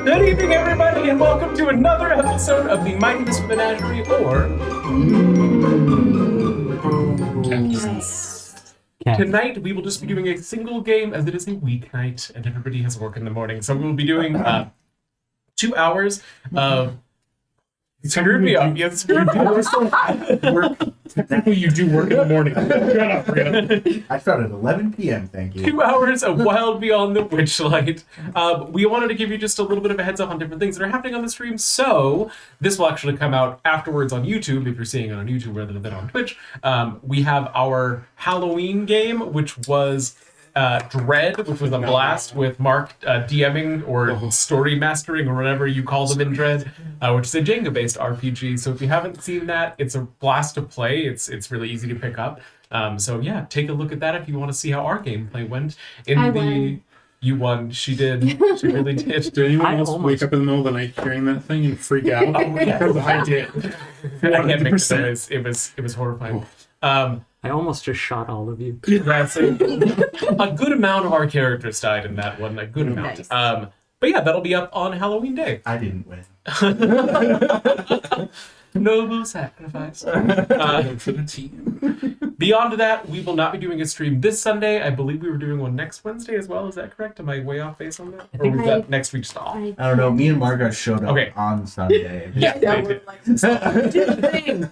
Good evening, everybody, and welcome to another episode of the Mighty Misfit Menagerie, or... Tonight, we will just be doing a single game, as it is a weeknight, and everybody has work in the morning. So we will be doing 2 hours of... Screwed me up. You screwed me up. Technically, you do work in the morning. Shut up, Brianna. I start at 11 p.m., thank you. 2 hours of Wild Beyond the Witchlight. We wanted to give you just a little bit of a heads up on different things that are happening on the stream, so this will actually come out afterwards on YouTube, if you're seeing it on YouTube rather than on Twitch. We have our Halloween game, which was Dread, which was a blast with Mark DMing or story mastering or whatever you call them in Dread, which is a Jenga-based RPG. So if you haven't seen that, it's a blast to play. It's really easy to pick up. So yeah, take a look at that if you want to see how our gameplay went. Won. You won. She did. She really did. Did anyone else wake up in the middle of the night hearing that thing and freak out? Because I did. I can't make the noise. It was horrifying. I almost just shot all of you. That's a good amount of our characters died in that one. A good amount. Nice. But yeah, that'll be up on Halloween Day. I didn't win. Noble sacrifice. For the team. Beyond that, we will not be doing a stream this Sunday. I believe we were doing one next Wednesday as well. Is that correct? Am I way off base on that? Or was that next week's off? I don't know. Me and Margaret showed up on Sunday. Yeah, they we're did. like, do the thing.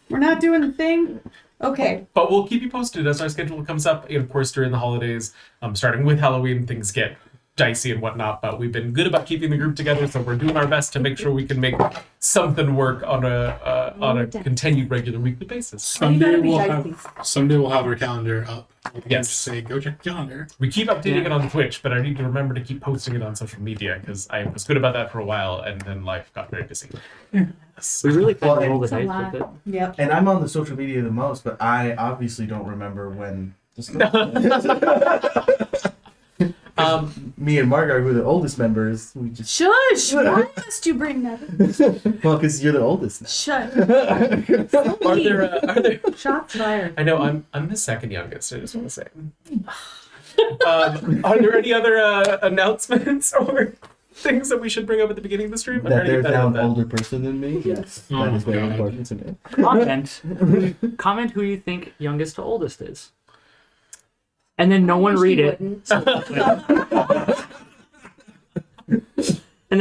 We're not doing the thing? Okay. But we'll keep you posted as our schedule comes up. And of course, during the holidays, starting with Halloween, things get dicey and whatnot. But we've been good about keeping the group together, so we're doing our best to make sure we can make something work on a continued regular weekly basis. Someday we'll have our calendar up. We'll Yes. Say go check the calendar. We keep updating it on Twitch, but I need to remember to keep posting it on social media because I was good about that for a while, and then life got very busy. We really kind of roll the It's a dice with it. Yep. And I'm on the social media the most, but I obviously don't remember when. Me and Margaret, who are the oldest members, we just. Shush! Why must you bring that up? Well, because you're the oldest now. Shut. Are there? Shots fired. I know I'm the second youngest. I just want to say. Are there any other announcements or things that we should bring up at the beginning of the stream? That there's now an older person than me? Yes. Oh That is very God. important to me. Comment who you think youngest to oldest is. And then no one read it. And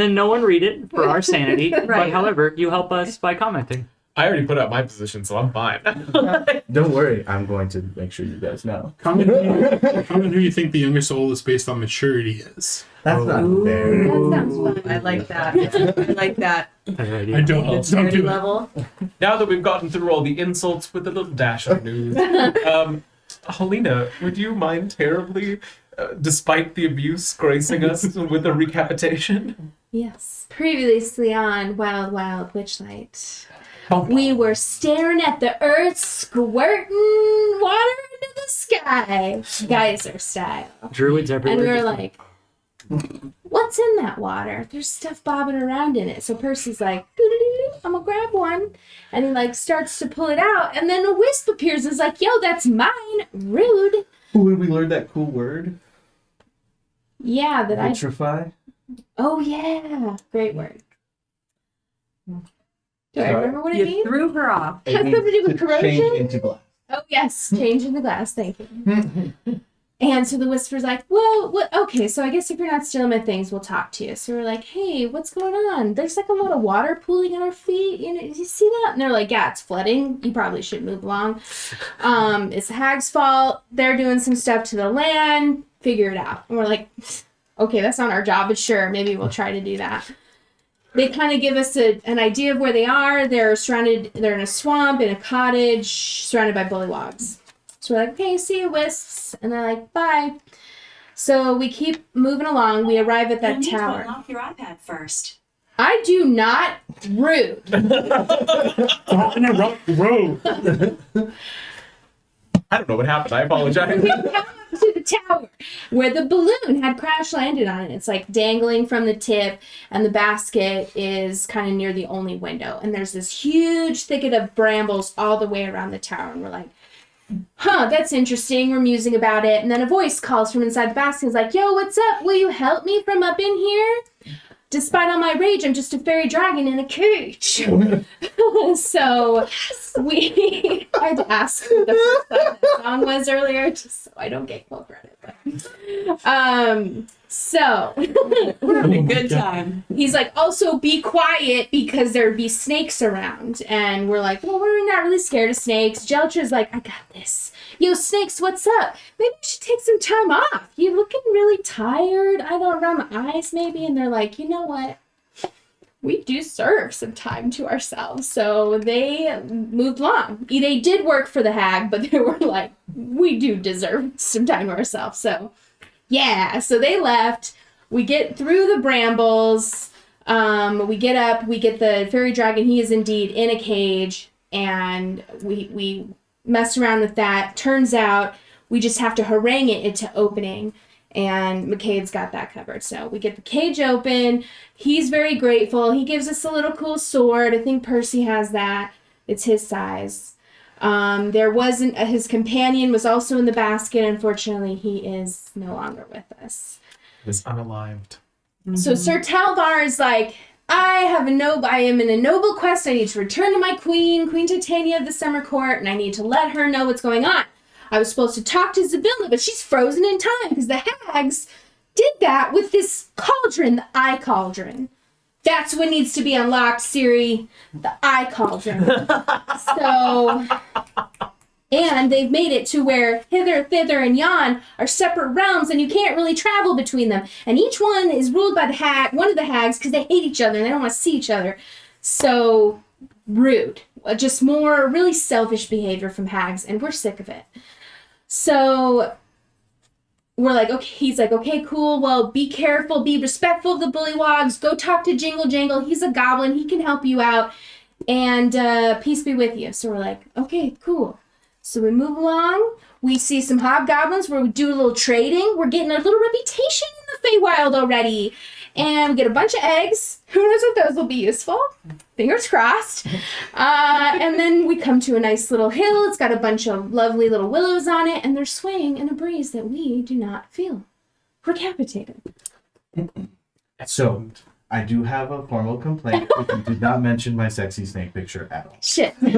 then no one read it for our sanity. But Right. however, you help us by commenting. I already put out my position, so I'm fine. Don't worry, I'm going to make sure you guys know. Comment who you think the youngest to oldest based on maturity is. That's not fair. That sounds fun. I like that. I like that. That's an idea. I don't. Don't Maturity do it. level. Now that we've gotten through all the insults with a little dash of news, Helena, would you mind terribly, despite the abuse, gracing us with a recapitation? Yes. Previously on Wild Witchlight, we were staring at the earth squirting water into the sky, geyser style. Druids And everywhere. we were like, what's in that water? There's stuff bobbing around in it. So Percy's like, doo-doo-doo-doo, I'm gonna grab one. And he like starts to pull it out. And then a wisp appears and is like, yo, that's mine. Rude. When we learned that cool word, Yeah, that I... vitrify. Oh, yeah. Great word. Do I Sorry. remember what it You means? threw her off. It Has means something to do with to corrosion? change into glass. Oh, yes. Change in the glass. Thank you. And so the whisper's like, well, what? Okay, so I guess if you're not stealing my things, we'll talk to you. So we're like, hey, what's going on? There's like a lot of water pooling at our feet. You know, did you see that? And they're like, yeah, it's flooding. You probably should move along. It's the hag's fault. They're doing some stuff to the land. Figure it out. And we're like, okay, that's not our job, but sure, maybe we'll try to do that. They kind of give us an idea of where they are. They're in a swamp, in a cottage, surrounded by bullywogs. So we're like, okay, see you, wisps. And they're like, bye. So we keep moving along. We arrive at that tower. Turn off your iPad first. I do not. Rude. On a rock road. I don't know what happened. I apologize. We come up to the tower where the balloon had crash landed on it. It's like dangling from the tip, and the basket is kind of near the only window. And there's this huge thicket of brambles all the way around the tower. And we're like, huh, that's interesting. We're musing about it. And then a voice calls from inside the basket. It's like, yo, what's up? Will you help me from up in here? despite all my rage, I'm just a fairy dragon in a cage. So we I had to ask who the first time that song was earlier, just so I don't get full credit. So We're having a good time. he's like, also be quiet because there'd be snakes around. And we're like, well, we're not really scared of snakes. Jeltra's like, I got this. Yo, snakes, what's up? Maybe you should take some time off. You're looking really tired. I don't around the eyes maybe. And they're like, you know what? We deserve some time to ourselves. So they moved along. They did work for the hag, but they were like, we do deserve some time to ourselves. So yeah, so they left. We get through the brambles. We get up. We get the fairy dragon. He is indeed in a cage, and we mess around with that. Turns out we just have to harangue it into opening, and McCade's got that covered. So we get the cage open. He's very grateful. He gives us a little cool sword. I think Percy has that. It's his size. There wasn't his companion was also in the basket. Unfortunately, he is no longer with us. Was unalived. So Sir Talvar is like, I am in a noble quest. I need to return to my queen, Queen Titania of the Summer Court, and I need to let her know what's going on. I was supposed to talk to Zabilda, but she's frozen in time because the hags did that with this cauldron, the eye cauldron. That's what needs to be unlocked, Siri. The eye cauldron. So, and they've made it to where hither, thither, and yon are separate realms, and you can't really travel between them. And each one is ruled by one of the hags, because they hate each other and they don't want to see each other. So rude. Just more really selfish behavior from hags, and we're sick of it. So we're like, okay, he's like, okay, cool. Well, be careful, be respectful of the bullywogs. Go talk to Jingle Jangle. He's a goblin. He can help you out. And peace be with you. So we're like, okay, cool. So we move along. We see some hobgoblins where we do a little trading. We're getting a little reputation in the Feywild already. And we get a bunch of eggs. Who knows if those will be useful? Fingers crossed. And then we come to a nice little hill. It's got a bunch of lovely little willows on it, and they're swaying in a breeze that we do not feel. We're capitated. So, I do have a formal complaint if you did not mention my sexy snake picture at all. Shit. As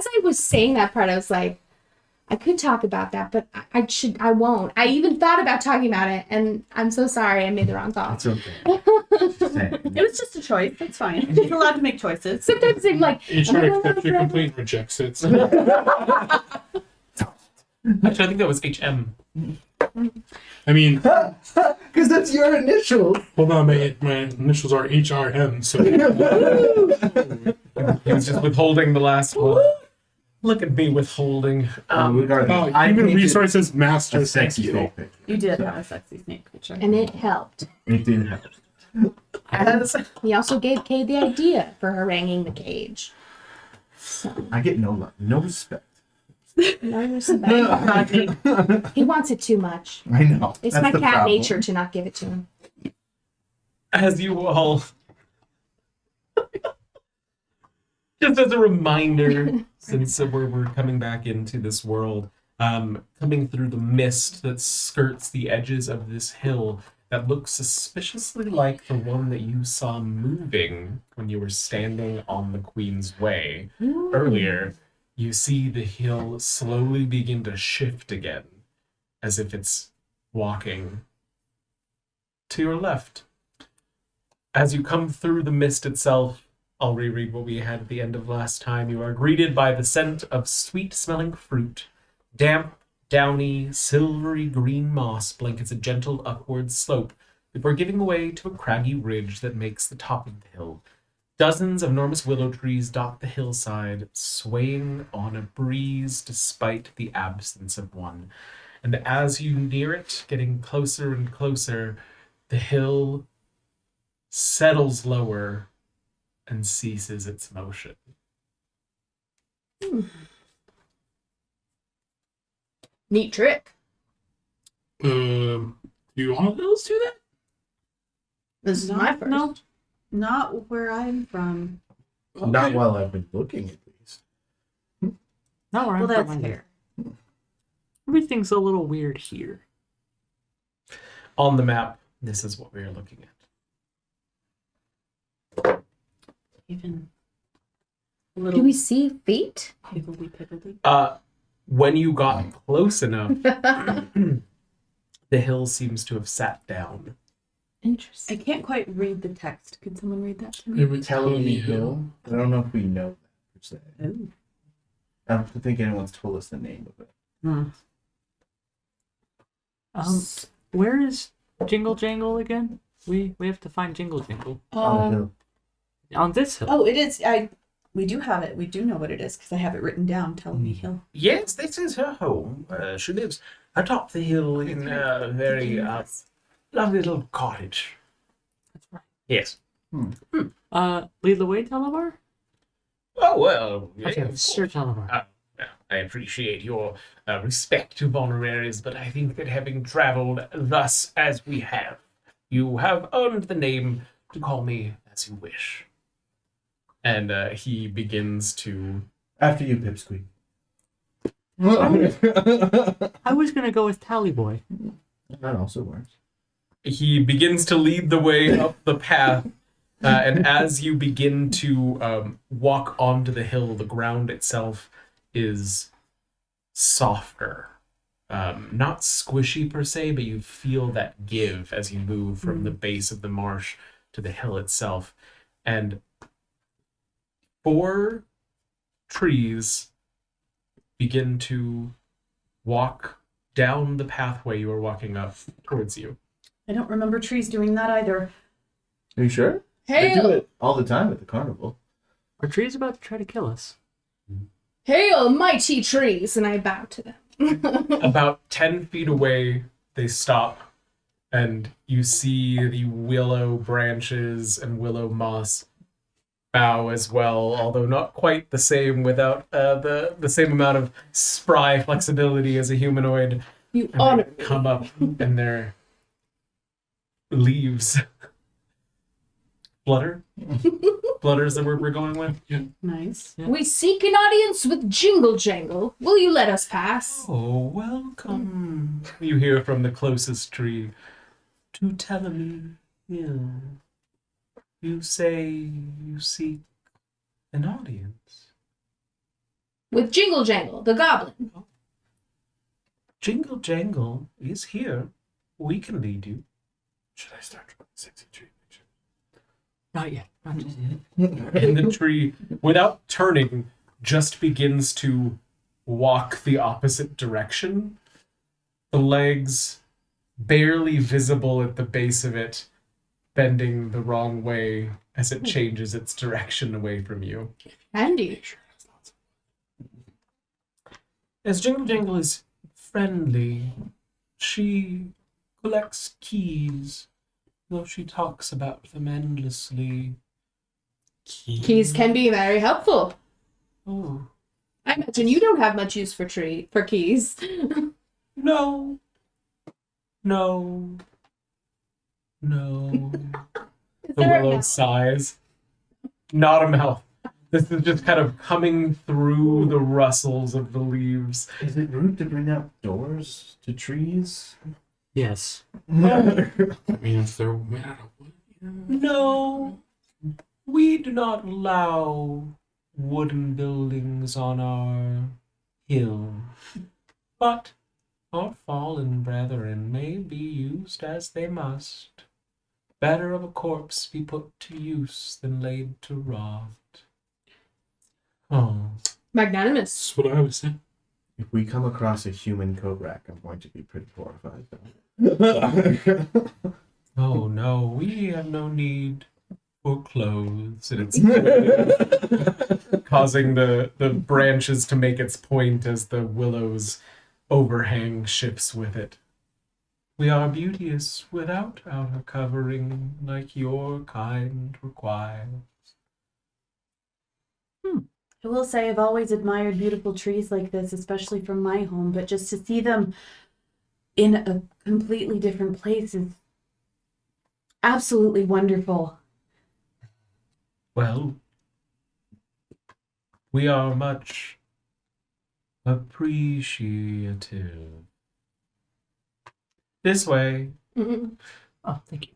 I was saying that part, I was like, I could talk about that, but I won't. I even thought about talking about it, and I'm so sorry I made the wrong call. It's okay. It was just a choice. It's fine. You're allowed to make choices. Sometimes I'm like, HR accepts your complaint, rejects it. Actually, I think that was HM. I mean, Because that's your initial. hold on, my initials are HRM, so He was just withholding the last one. Look at me withholding. Regardless, I human painted resources master. a sexy snake picture. You did have a sexy snake picture. and it helped. It did help. He also gave Kay the idea for haranguing the cage. So, I get no love, no respect. no respect. He wants it too much. I know. It's That's my the cat problem. nature to not give it to him. As you all, just as a reminder, since we're coming back into this world, coming through the mist that skirts the edges of this hill that looks suspiciously like the one that you saw moving when you were standing on the Queen's Way earlier, you see the hill slowly begin to shift again, as if it's walking to your left. As you come through the mist itself, I'll reread what we had at the end of last time. You are greeted by the scent of sweet-smelling fruit. Damp, downy, silvery green moss blankets a gentle upward slope before giving way to a craggy ridge that makes the top of the hill. Dozens of enormous willow trees dot the hillside, swaying on a breeze despite the absence of one. And as you near it, getting closer and closer, the hill settles lower and ceases its motion. Neat trick. Do you all else do that? This is my first. No, not where I'm from. Not while I've been looking, at least. No, Well, that's fair. Everything's a little weird here. On the map, this is what we are looking Even a Do little we see feet? higgledy-piggledy. at. When you got close enough, the hill seems to have sat down. I Interesting. can't quite read the text. Could someone read that to me? It was Tellamy Hill. I don't know if we know that per se. Oh. I don't think anyone's told us the name of it. Where is Jingle Jangle again? We have to find Jingle Jangle On the hill. on this hill. Oh, it is. We do have it. We do know what it is because I have it written down. Tellamy Hill. Yes, this is her home. She lives atop the hill in a very lovely little cottage. That's right. Yes. Lead the way, Televar. Oh, well, yeah, Okay, of Sir course. Televar. I appreciate your respect to honoraries, but I think that having traveled thus as we have, you have earned the name to call me as you wish. And he begins to... After you, Pipsqueak. I was gonna go with Tally Boy. That also works. He begins to lead the way up the path, and as you begin to walk onto the hill, the ground itself is softer. Not squishy per se, but you feel that give as you move from the base of the marsh to the hill itself. And 4 trees begin to walk down the pathway you are walking up towards you. I don't remember trees doing that either. Are you sure? They do Hail! it all the time at the carnival. Are trees about to try to kill us? Hail, mighty trees! And I bow to them. About 10 feet away, they stop, and you see the willow branches and willow moss bow as well, although not quite the same, without the same amount of spry flexibility as a humanoid. You And honor they me. come up, and their leaves flutter. Flutter is the word we're going with. Nice. We seek an audience with Jingle Jangle. Will you let us pass? Oh, welcome. You hear from the closest tree. To Tellamy Hill. You say you seek an audience. With Jingle Jangle, the goblin. Jingle Jangle is here. We can lead you. Should I start drawing sexy tree pictures? Not yet. Not just yet. And the tree, without turning, just begins to walk the opposite direction. The legs barely visible at the base of it, bending the wrong way as it changes its direction away from you. Andy. As Jingle Jangle is friendly, she collects keys, though she talks about them endlessly. Keys can be very helpful. Oh, I imagine you don't have much use for keys. no. No. No. Is The there a willow mouth? sighs. Not a mouth. This is just kind of coming through the rustles of the leaves. Is it rude to bring out doors to trees? Yes. I mean, if they're made out of wood. No. We do not allow wooden buildings on our hill. But our fallen brethren may be used as they must. Better of a corpse be put to use than laid to rot. Oh. Magnanimous. That's what I was saying. If we come across a human coat rack, I'm going to be pretty horrified. Though. Oh no, we have no need for clothes. And it's causing the branches to make its point as the willow's overhang shifts with it. We are beauteous without outer covering, like your kind requires. I will say I've always admired beautiful trees like this, especially from my home, but just to see them in a completely different place is absolutely wonderful. Well, we are much appreciative. This way. Mhm. Oh, thank you.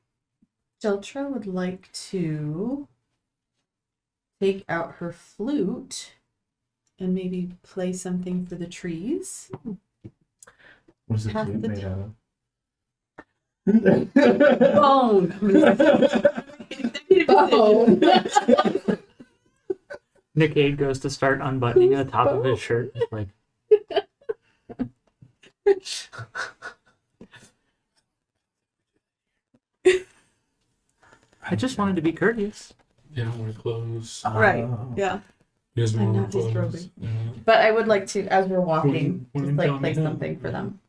Jeltra would like to take out her flute and maybe play something for the trees. What is the Half flute the made out of? Bone. Bone. Nick Cade goes to start unbuttoning the top of his shirt. It's like, I just wanted to be courteous. You don't wear clothes. Right. Oh. Yeah. You guys I'm wear not clothes. disrobing. Yeah. But I would like to, as we're walking, When just like down play the hill. something for them.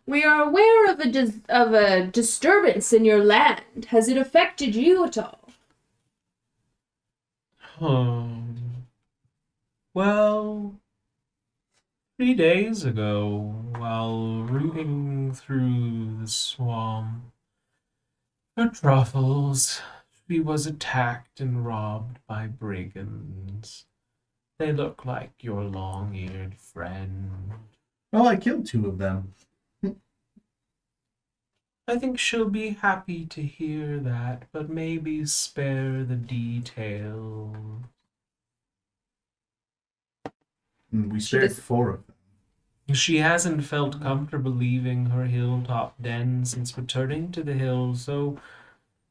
We are aware of a disturbance in your land. Has it affected you at all? Well, 3 days ago, while rooting through the swamp for truffles, she was attacked and robbed by brigands. They look like your long-eared friend. Well, I killed 2 of them. I think she'll be happy to hear that, but maybe spare the detail. And we spared 4 of them. She hasn't felt comfortable leaving her hilltop den since returning to the hill, so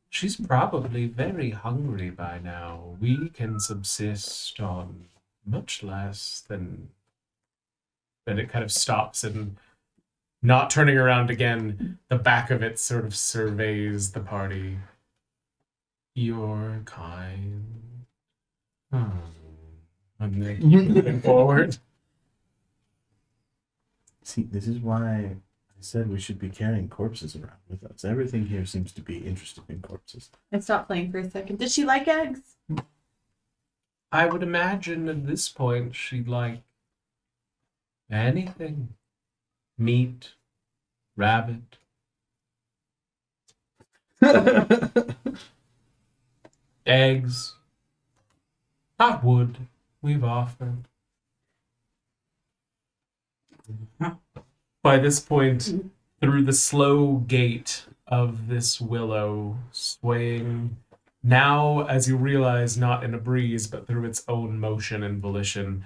she's probably very hungry by now. We can subsist on much less than... Then it kind of stops and, not turning around again, the back of it sort of surveys the party. You're kind. And they keep moving forward. See, this is why I said we should be carrying corpses around with us. Everything here seems to be interested in corpses. I stopped playing for a second. Did she like eggs? I would imagine at this point she'd like anything. Meat, rabbit. Eggs. Not wood. We've offered. By this point, through the slow gait of this willow, swaying, now, as you realize, not in a breeze, but through its own motion and volition,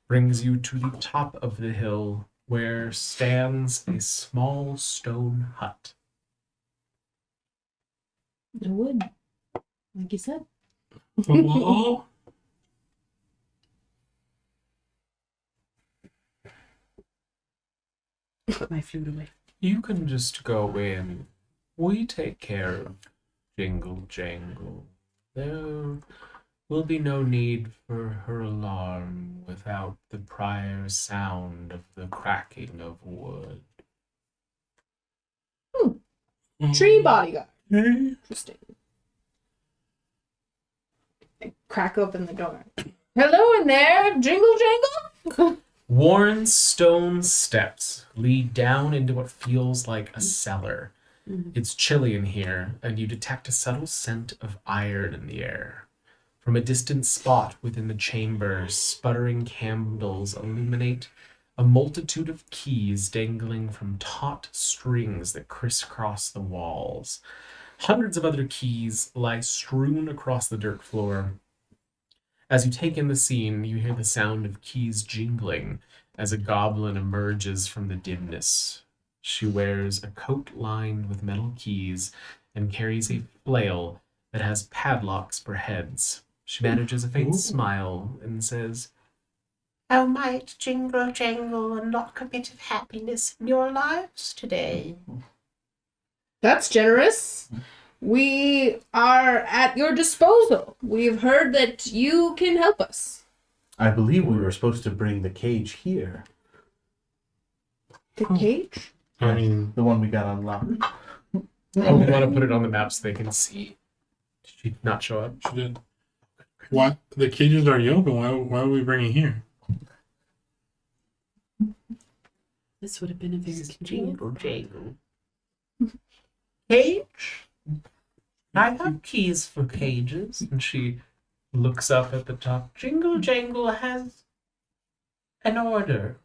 brings you to the top of the hill, where stands a small stone hut. The wood, like you said. Hello? Put my flute away. You can just go in. We take care of Jingle Jangle. There will be no need for her alarm without the prior sound of the cracking of wood. Tree bodyguard. Hey. Interesting. I crack open the door. Hello in there, Jingle Jangle. Worn stone steps lead down into what feels like a cellar. It's chilly in here, and you detect a subtle scent of iron in the air. From a distant spot within the chamber, sputtering candles illuminate a multitude of keys dangling from taut strings that crisscross the walls. Hundreds of other keys lie strewn across the dirt floor. As you take in the scene, you hear the sound of keys jingling as a goblin emerges from the dimness. She wears a coat lined with metal keys and carries a flail that has padlocks for heads. She manages a faint smile and says, "How might Jingle Jangle unlock a bit of happiness in your lives today?" That's generous. We are at your disposal. We've heard that you can help us. I believe we were supposed to bring the cage here. The cage? I mean, The one we got unlocked. oh, we want to put it on the map so they can see. Did she not show up? she did. What? The cages are open. Why are we bringing here? This would have been a very convenient. Jingle Jangle. Cage? I have keys for cages. And she looks up at the top. Jingle Jangle has an order.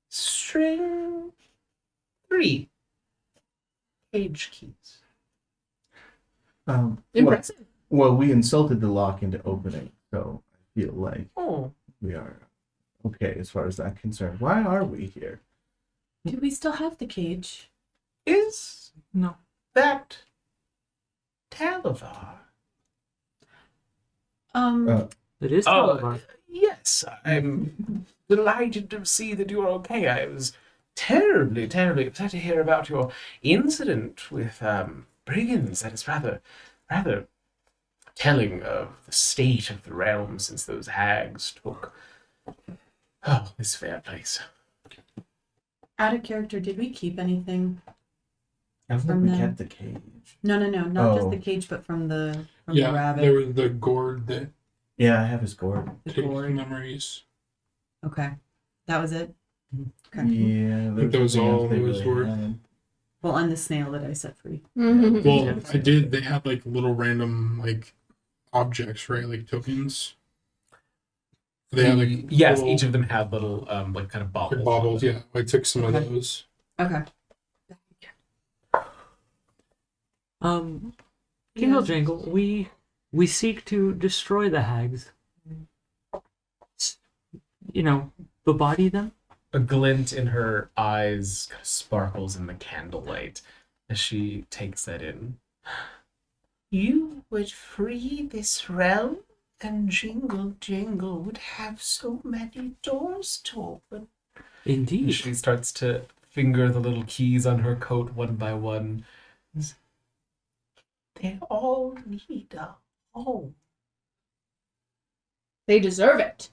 String 3. Cage keys. Impressive. Well, we insulted the lock into opening, so I feel like Oh, we are okay as far as that's concerned. Why are we here? Do we still have the cage? is No. that Talavar? It is Oh, Talavar. yes, I'm delighted to see that you're okay. I was terribly, terribly upset to hear about your incident with brigands. That is rather telling of the state of the realm since those hags took this fair place. Out of character, did we keep anything? I don't think From we them. kept the cage. No, not just Oh. the cage, but from the Yeah, rabbit. there was the gourd that Yeah, I have his gourd. The takes gourd. memories. Okay, that was it. Okay. Yeah, I think that was nothing else all they those really were. had. Well, and the snail that I set free. Mhm. Well, I did. They had like little random like objects, right? Like tokens. They had like yes, little, each of them had little like kind of baubles. like, baubles. Yeah, I took some of Okay. those. Okay. Jingle Jangle, we seek to destroy the hags. You know, body them. A glint in her eyes kind of sparkles in the candlelight as she takes that in. You would free this realm, and Jingle Jangle would have so many doors to open. Indeed. She starts to finger the little keys on her coat one by one. They all need a home. They deserve it.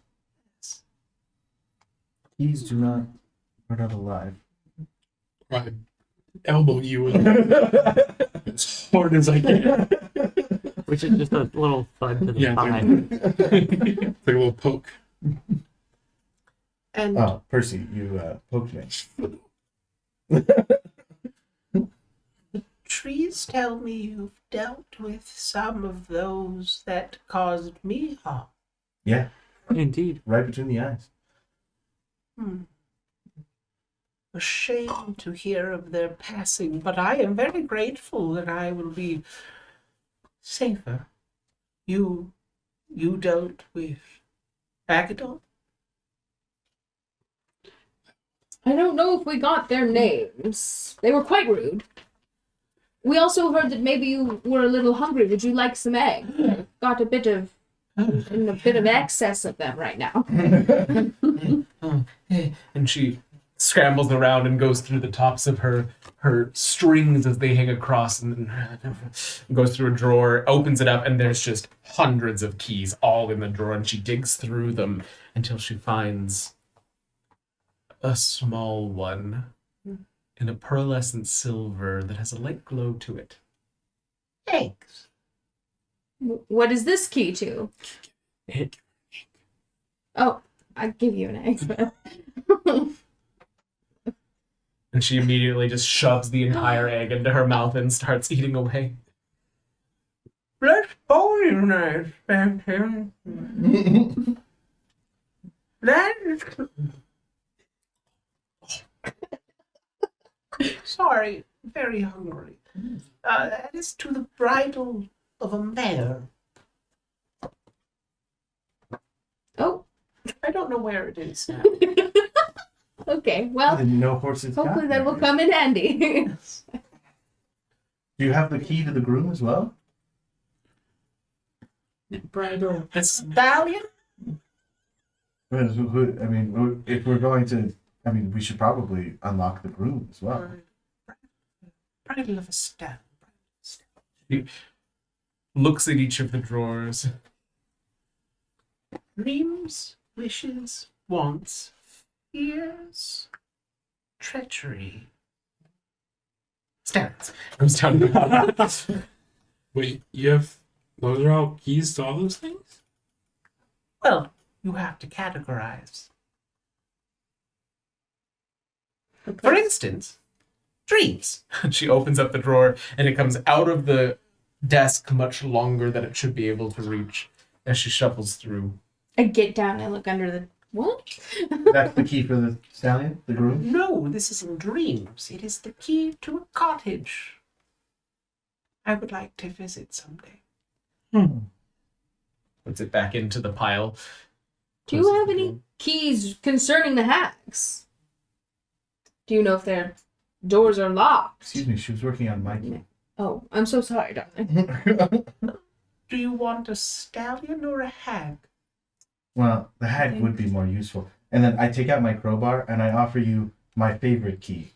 Keys do not are not alive. I elbow you with as hard as I can. Which is just a little thud to the Yeah, thigh. it's like a little poke. And Oh, Percy, you poked me. trees tell me you've dealt with some of those that caused me harm. Yeah, Indeed. right between the eyes. A shame to hear of their passing, but I am very grateful that I will be safer. You dealt with Agadon? I don't know if we got their names. They were quite rude. We also heard that maybe you were a little hungry. Would you like some egg? Got a bit of excess of them right now. And she scrambles around and goes through the tops of her strings as they hang across, and then goes through a drawer, opens it up, and there's just hundreds of keys all in the drawer, and she digs through them until she finds a small one in a pearlescent silver that has a light glow to it. Eggs. What is this key to? Oh, I give you an egg. And she immediately just shoves the entire egg into her mouth and starts eating away. Let's boy nice, Phantom. That is... Sorry, very hungry. That is to the bridle of a mare. Oh, I don't know where it is now. okay. I Well, didn't know horses. hopefully got that will there. come in handy. Do you have the key to the groom as well? Bridal. The stallion? Well, I mean, if we're going to, I mean, we should probably unlock the groom as well. Bridle of a stallion. She looks at each of the drawers. Dreams, wishes, wants, fears, treachery. Stands. Goes down to the bottom. Wait, you have those are all keys to all those things? Well, you have to categorize. For instance, dreams. She opens up the drawer and it comes out of the desk much longer than it should be able to reach as she shuffles through. I get down and look under the what? That's the key for the stallion, the groom. No, this isn't dreams. It is the key to a cottage. I would like to visit someday. Puts it back into the pile. Do you Closes have the any door. keys concerning the hags? Do you know if their doors are locked? Excuse me, she was working on my key. Oh, I'm so sorry, darling. Do you want a stallion or a hag? Well, the hag would be more useful. And then I take out my crowbar and I offer you my favorite key.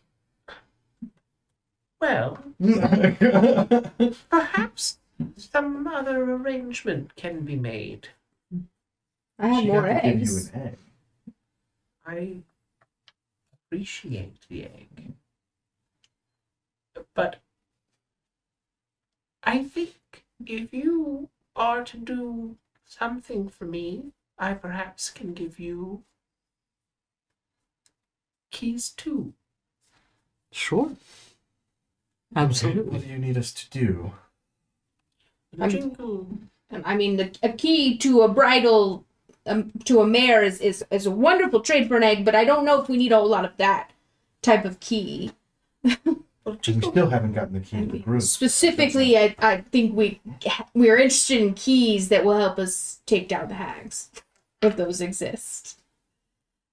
Well, perhaps some other arrangement can be made. I have She more got to give eggs. you an egg. I appreciate the egg. But I think if you are to do something for me, I perhaps can give you keys too. Sure. Okay, Absolutely. what do you need us to do? Jingle. I mean, a key to a bridal, to a mare is a wonderful trade for an egg, but I don't know if we need a whole lot of that type of key. Well, We still haven't gotten the key to the group. Specifically, I think we're interested in keys that will help us take down the hags, if those exist.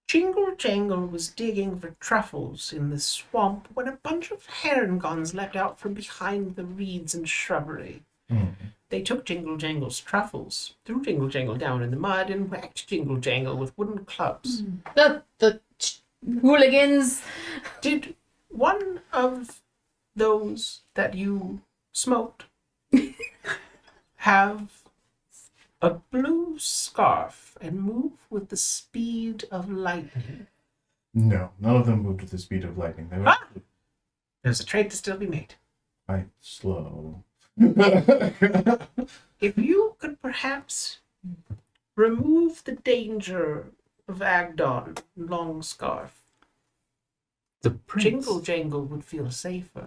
Jingle Jangle was digging for truffles in the swamp when a bunch of herringons leapt out from behind the reeds and shrubbery. They took Jingle Jangle's truffles, threw Jingle Jangle down in the mud, and whacked Jingle Jangle with wooden clubs. The hooligans. Did one of those that you smoked have a blue scarf and move with the speed of lightning? No, none of them moved at the speed of lightning. They were Ah! There's a trade to still be made. quite slow. If you could perhaps remove the danger of Agdon Longscarf, The prince. Jingle Jangle would feel safer.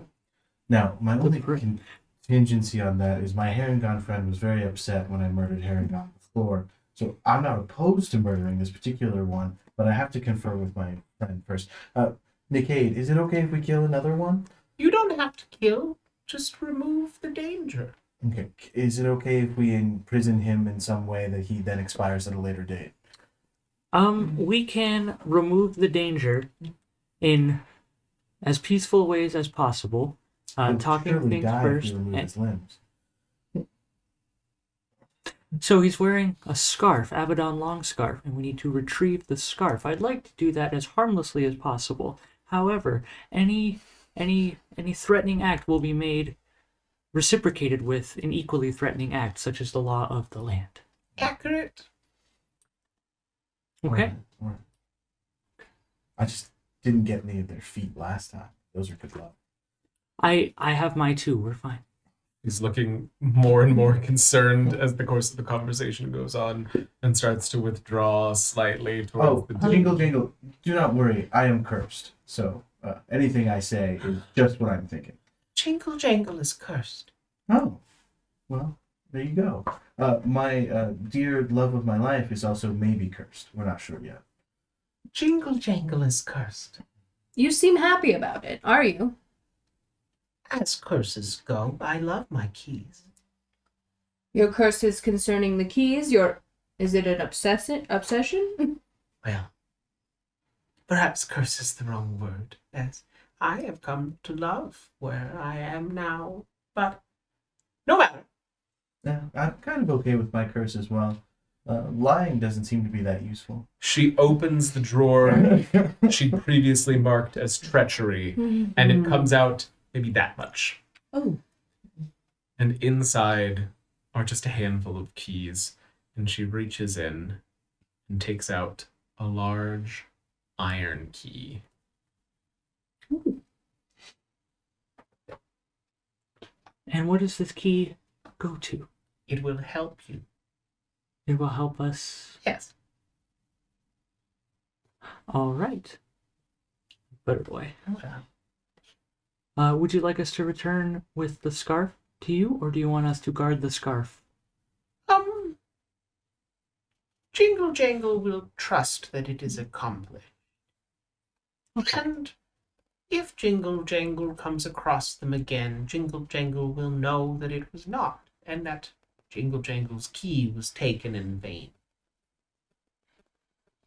Now, my only prince. contingency on that is my Herringon friend was very upset when I murdered Herringon before. So I'm not opposed to murdering this particular one, but I have to confer with my friend first. Nickade, is it okay if we kill another one? You don't have to kill, just remove the danger. Okay. Is it okay if we imprison him in some way that he then expires at a later date? We can remove the danger in as peaceful ways as possible. He'll Talking surely things die if first. we remove his limbs. So he's wearing a scarf, Abaddon long scarf, and we need to retrieve the scarf. I'd like to do that as harmlessly as possible. However, any threatening act will be made reciprocated with an equally threatening act, such as the law of the land. Accurate. Okay. Or- I just didn't get any of their feet last time. Those are good luck. I have my two. We're fine. He's looking more and more concerned as the course of the conversation goes on and starts to withdraw slightly towards the Jingle Jingle, do not worry. I am cursed. So anything I say is just what I'm thinking. Jingle Jangle is cursed. Oh, well, there you go. My dear love of my life is also maybe cursed. We're not sure yet. Jingle Jangle is cursed. You seem happy about it, are you? As curses go, I love my keys. Your curse is concerning the keys. Is it an obsession? Well, perhaps curse is the wrong word, as I have come to love where I am now. But no matter. Yeah, I'm kind of okay with my curse as well. Lying doesn't seem to be that useful. She opens the drawer she'd previously marked as treachery, and it comes out maybe that much. Oh, And inside are just a handful of keys, and she reaches in and takes out a large iron key. And what does this key go to? It will help you. It will help us. Yes. All right. Put it away. Well, Would you like us to return with the scarf to you, or do you want us to guard the scarf? Jingle Jangle will trust that it is accomplished. Okay. And if Jingle Jangle comes across them again, Jingle Jangle will know that it was not, and that Jingle Jangle's key was taken in vain.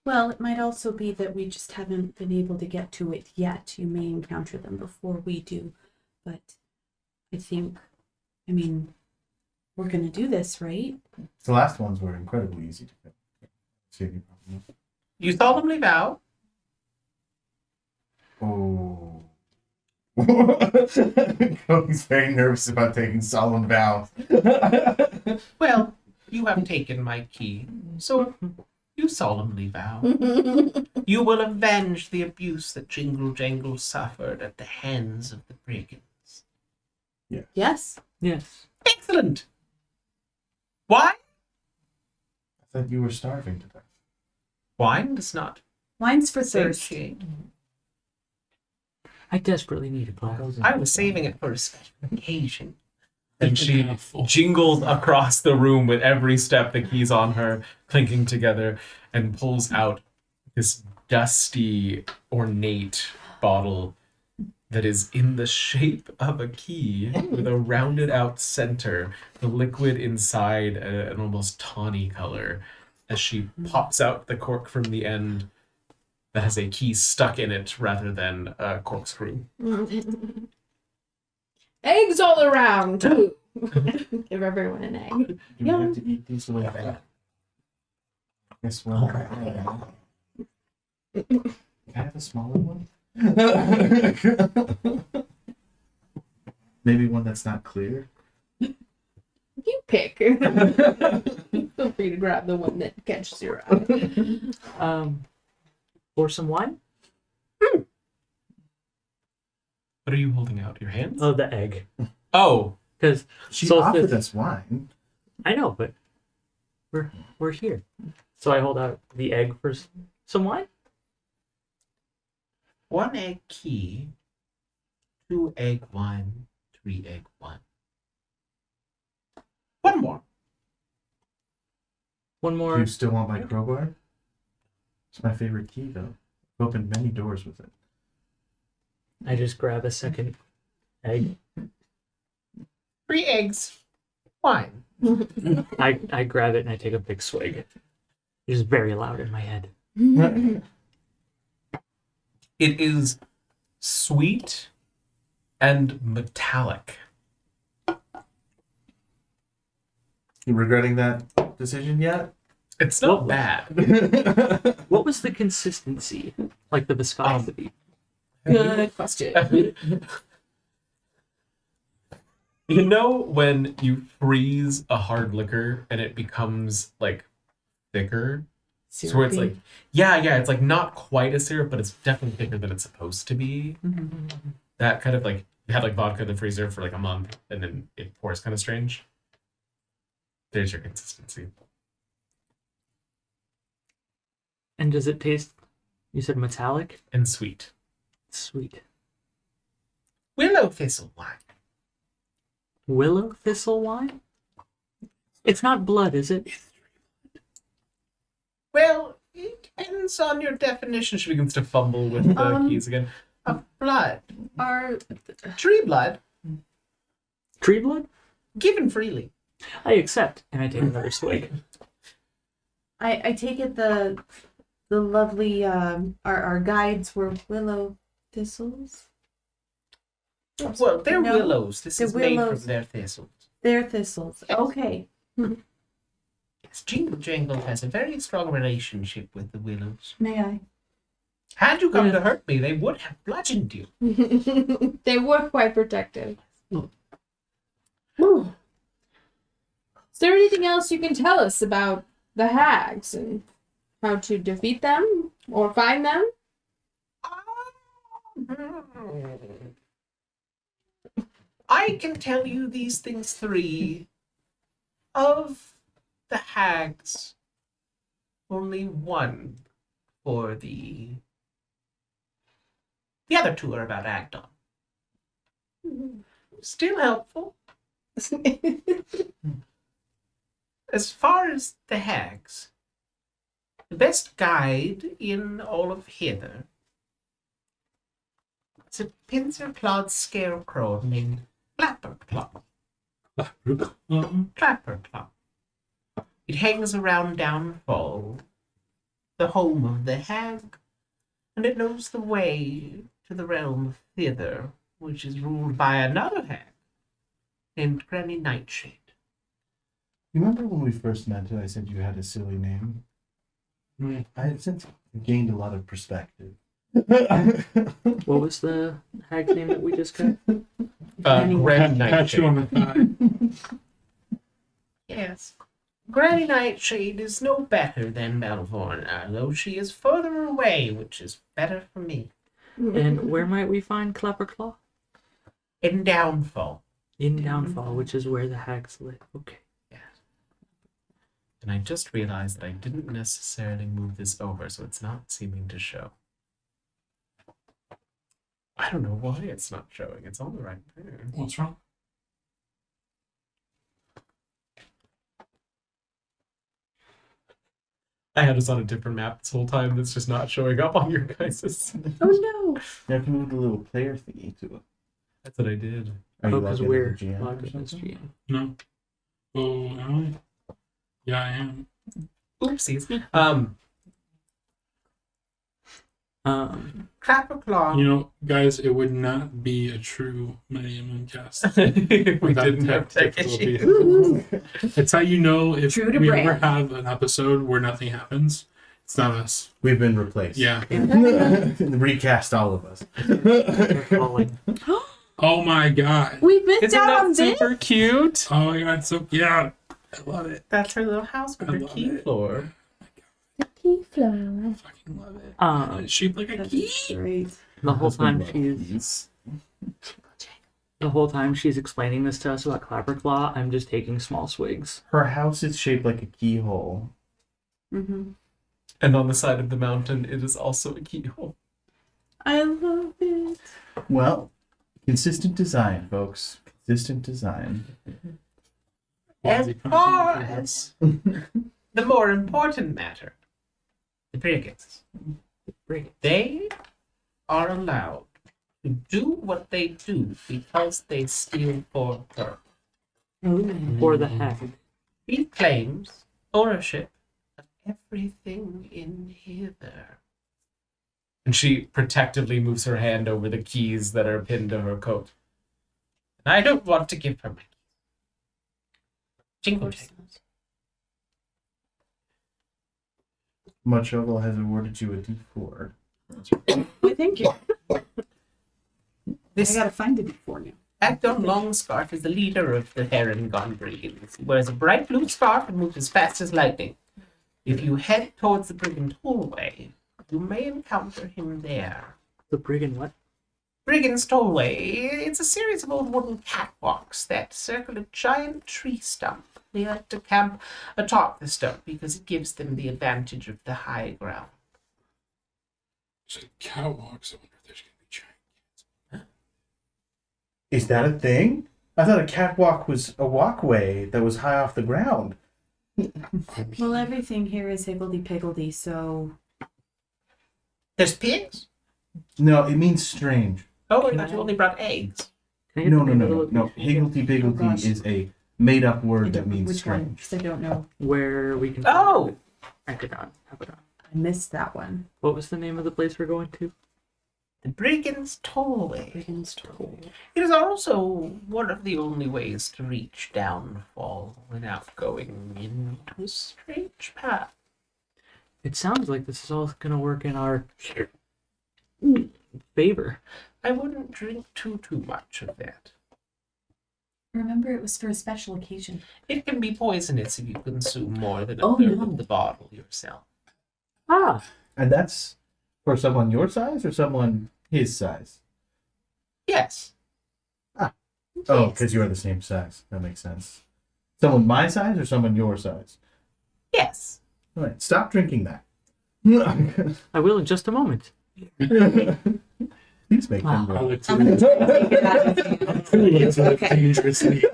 Well, it might also be that we just haven't been able to get to it yet. You may encounter them before we do. But I think, we're going to do this, right? The last ones were incredibly easy to get. See any problem. You solemnly vow? Oh. Cody's very nervous about taking solemn vows. Well, you have taken my key, so you solemnly vow. You will avenge the abuse that Jingle Jangle suffered at the hands of the brigands. Yes. Yes. Excellent! Why? I thought you were starving to death. Wine does not Wine's for thirst. satiate. I desperately need a glass. I was saving it for a special occasion. And she jingles across the room with every step the keys on her clinking together and pulls out this dusty, ornate bottle that is in the shape of a key with a rounded out center, the liquid inside an almost tawny color, as she pops out the cork from the end that has a key stuck in it rather than a corkscrew. Eggs all around, too. Give everyone an egg. Do we have to eat these away back? Yes, well. Can I have a smaller one? Maybe one that's not clear. You pick. Feel free to grab the one that catches your eye. Pour some wine? What are you holding out? Your hands? Oh, the egg. Oh, Because She So offered the- us wine. I know, but we're here. So I hold out the egg for some wine. 1 egg key, 2 egg wine, 3 egg wine. One more. One Do more. you still want my crowbar? It's my favorite key, though. I've opened many doors with it. I just grab a second egg. 3 eggs, wine. I grab it and I take a big swig. It is very loud in my head. it is sweet and metallic. You regretting that decision yet? It's not What- bad. What was the consistency? Like the viscosity? Good question. You know when you freeze a hard liquor and it becomes like thicker? So where it's like, yeah, it's like not quite a syrup, but it's definitely thicker than it's supposed to be. That kind of like, you had like vodka in the freezer for like a month and then it pours kind of strange. There's your consistency. And does it taste, you said metallic? And sweet. Sweet. Willow thistle wine. Willow thistle wine? It's not blood, is it? Well, it depends on your definition She begins to fumble with the keys again. of blood. Are Tree blood, Tree blood? given freely. I accept. And I take another swig. I take it the lovely our guides were willow thistles. Well, they're No, willows. This they're is made willows. from their thistles. They're thistles. Okay. Yes, Jingle Jangle has a very strong relationship with the willows. May I? Had you come Yeah. to hurt me, they would have bludgeoned you. They were quite protective. Is there anything else you can tell us about the hags and how to defeat them or find them? I can tell you these things 3. Of the hags, only 1 for the other 2 are about Agdon. Still helpful. As far as the hags, the best guide in all of Hither It's a pincer-clawed scarecrow named Clapperclaw. Clapperclaw. It hangs around Downfall, the home of the hag, and it knows the way to the realm of Thither, which is ruled by another hag named Granny Nightshade. You remember when we first met and I said you had a silly name? I have since gained a lot of perspective. What was the hag's name that we just got? Granny Pat you on Nightshade. the thigh. Yes. Granny Nightshade is no better than Belvorna, though she is further away, which is better for me. And where might we find Clapperclaw? In Downfall. In Downfall, which is where the hags live. Okay. And I just realized that I didn't necessarily move this over, so it's not seeming to show. I don't know why it's not showing. It's on the right there. What's wrong? I had us on a different map this whole time that's just not showing up on your guys's. Oh no! You have to move the little player thingy to it. That's what I did. Are you Because logged we're into the GM or logged in as something? GM. No. Oh, am I? Yeah, I am. Oopsies. Clapperclaw. You know, guys, it would not be a true MightyMMCast if we without didn't have tech difficulty. issues. It's how you know if True to we brand. ever have an episode where nothing happens. It's not us. We've been replaced. Yeah. Recast all of us. They're calling. Oh my god. We missed Isn't out that on this. super cute? Oh my god. So yeah, I love it. That's her little house with I her love key it. floor. Key flower. I fucking love it. It's shaped like a That's key. great. The whole time Yes. she's explaining this to us about Clapperclaw, I'm just taking small swigs. Her house is shaped like a keyhole. Mm-hmm. And on the side of the mountain, it is also a keyhole. I love it. Well, consistent design, folks. Consistent design. As far as the more important matter, the brigands. They are allowed to do what they do because they steal for her. For the hag. He claims ownership of everything in hither. And she protectively moves her hand over the keys that are pinned to her coat. And I don't want to give her my keys. Jingle jangle. Muchoval has awarded you a D4. Why, thank you. This I gotta find it for you. Acton Longscarf is the leader of the Heron Gone Brigands. He wears a bright blue scarf and moves as fast as lightning. If you head towards the Brigand Tollway, you may encounter him there. The brigand what? Brigand's Tollway, it's a series of old wooden catwalks that circle a giant tree stump. They like to camp atop the stump because it gives them the advantage of the high ground. It's like catwalks. I wonder if there's gonna be giant. Is that a thing? I thought a catwalk was a walkway that was high off the ground. Well, everything here is higgledy-piggledy, so... There's pigs? No, it means strange. Oh, I thought you only brought eggs. Can I get No, the no, name no, of the no. location? Higgledy-piggledy Oh, gosh. is a made-up I word that don't know means which one, strange. because I don't know. Where we can Oh! Abaddon. I missed that one. What was the name of the place we're going to? The Brigand's Tollway. Brigand's Toll. It is also one of the only ways to reach Downfall without going into a strange path. It sounds like this is all gonna work in our favor. I wouldn't drink too much of that. Remember, it was for a special occasion. It can be poisonous if you consume more than a Oh, third no. of the bottle yourself. Ah, And that's for someone your size or someone his size? Yes. Oh, because you're the same size. That makes sense. Someone my size or someone your size? Yes. All right, stop drinking that. I will in just a moment. Please make them I roll. like to I'm gonna take it out of his hand. I like to live dangerously.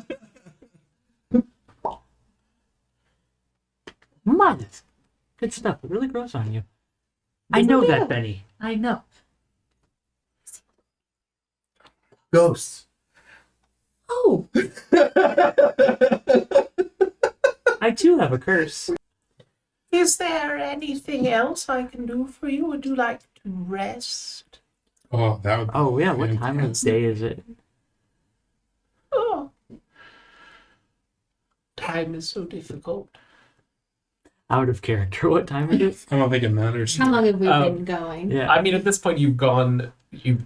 Modest. Good stuff. It really grows on you. I know that, Benny. I know. Ghosts. Oh, I too have a curse. Is there anything else I can do for you? Would you like to rest? Oh, that would. Be Oh yeah, what time of fantastic. day is it? Oh. Time is so difficult. Out of character. What time is it? I don't think it matters. How long have we Um, been going? Yeah. I mean, at this point, you've gone. It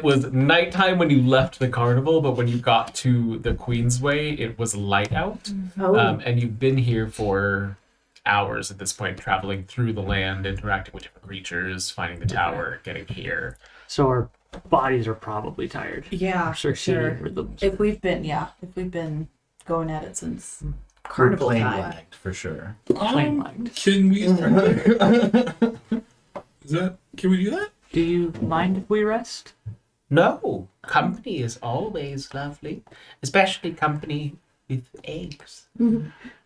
was nighttime when you left the carnival, but when you got to the Queensway, it was light out. oh. And you've been here for hours at this point, traveling through the land, interacting with different creatures, finding the tower, getting here. So our bodies are probably tired. Yeah, Our for circadian sure. rhythms. If we've been going at it since We're carnival plane time. lagged for sure. Plane lagged. Can we? Can we do that? Do you mind if we rest? No, company is always lovely, especially company with eggs.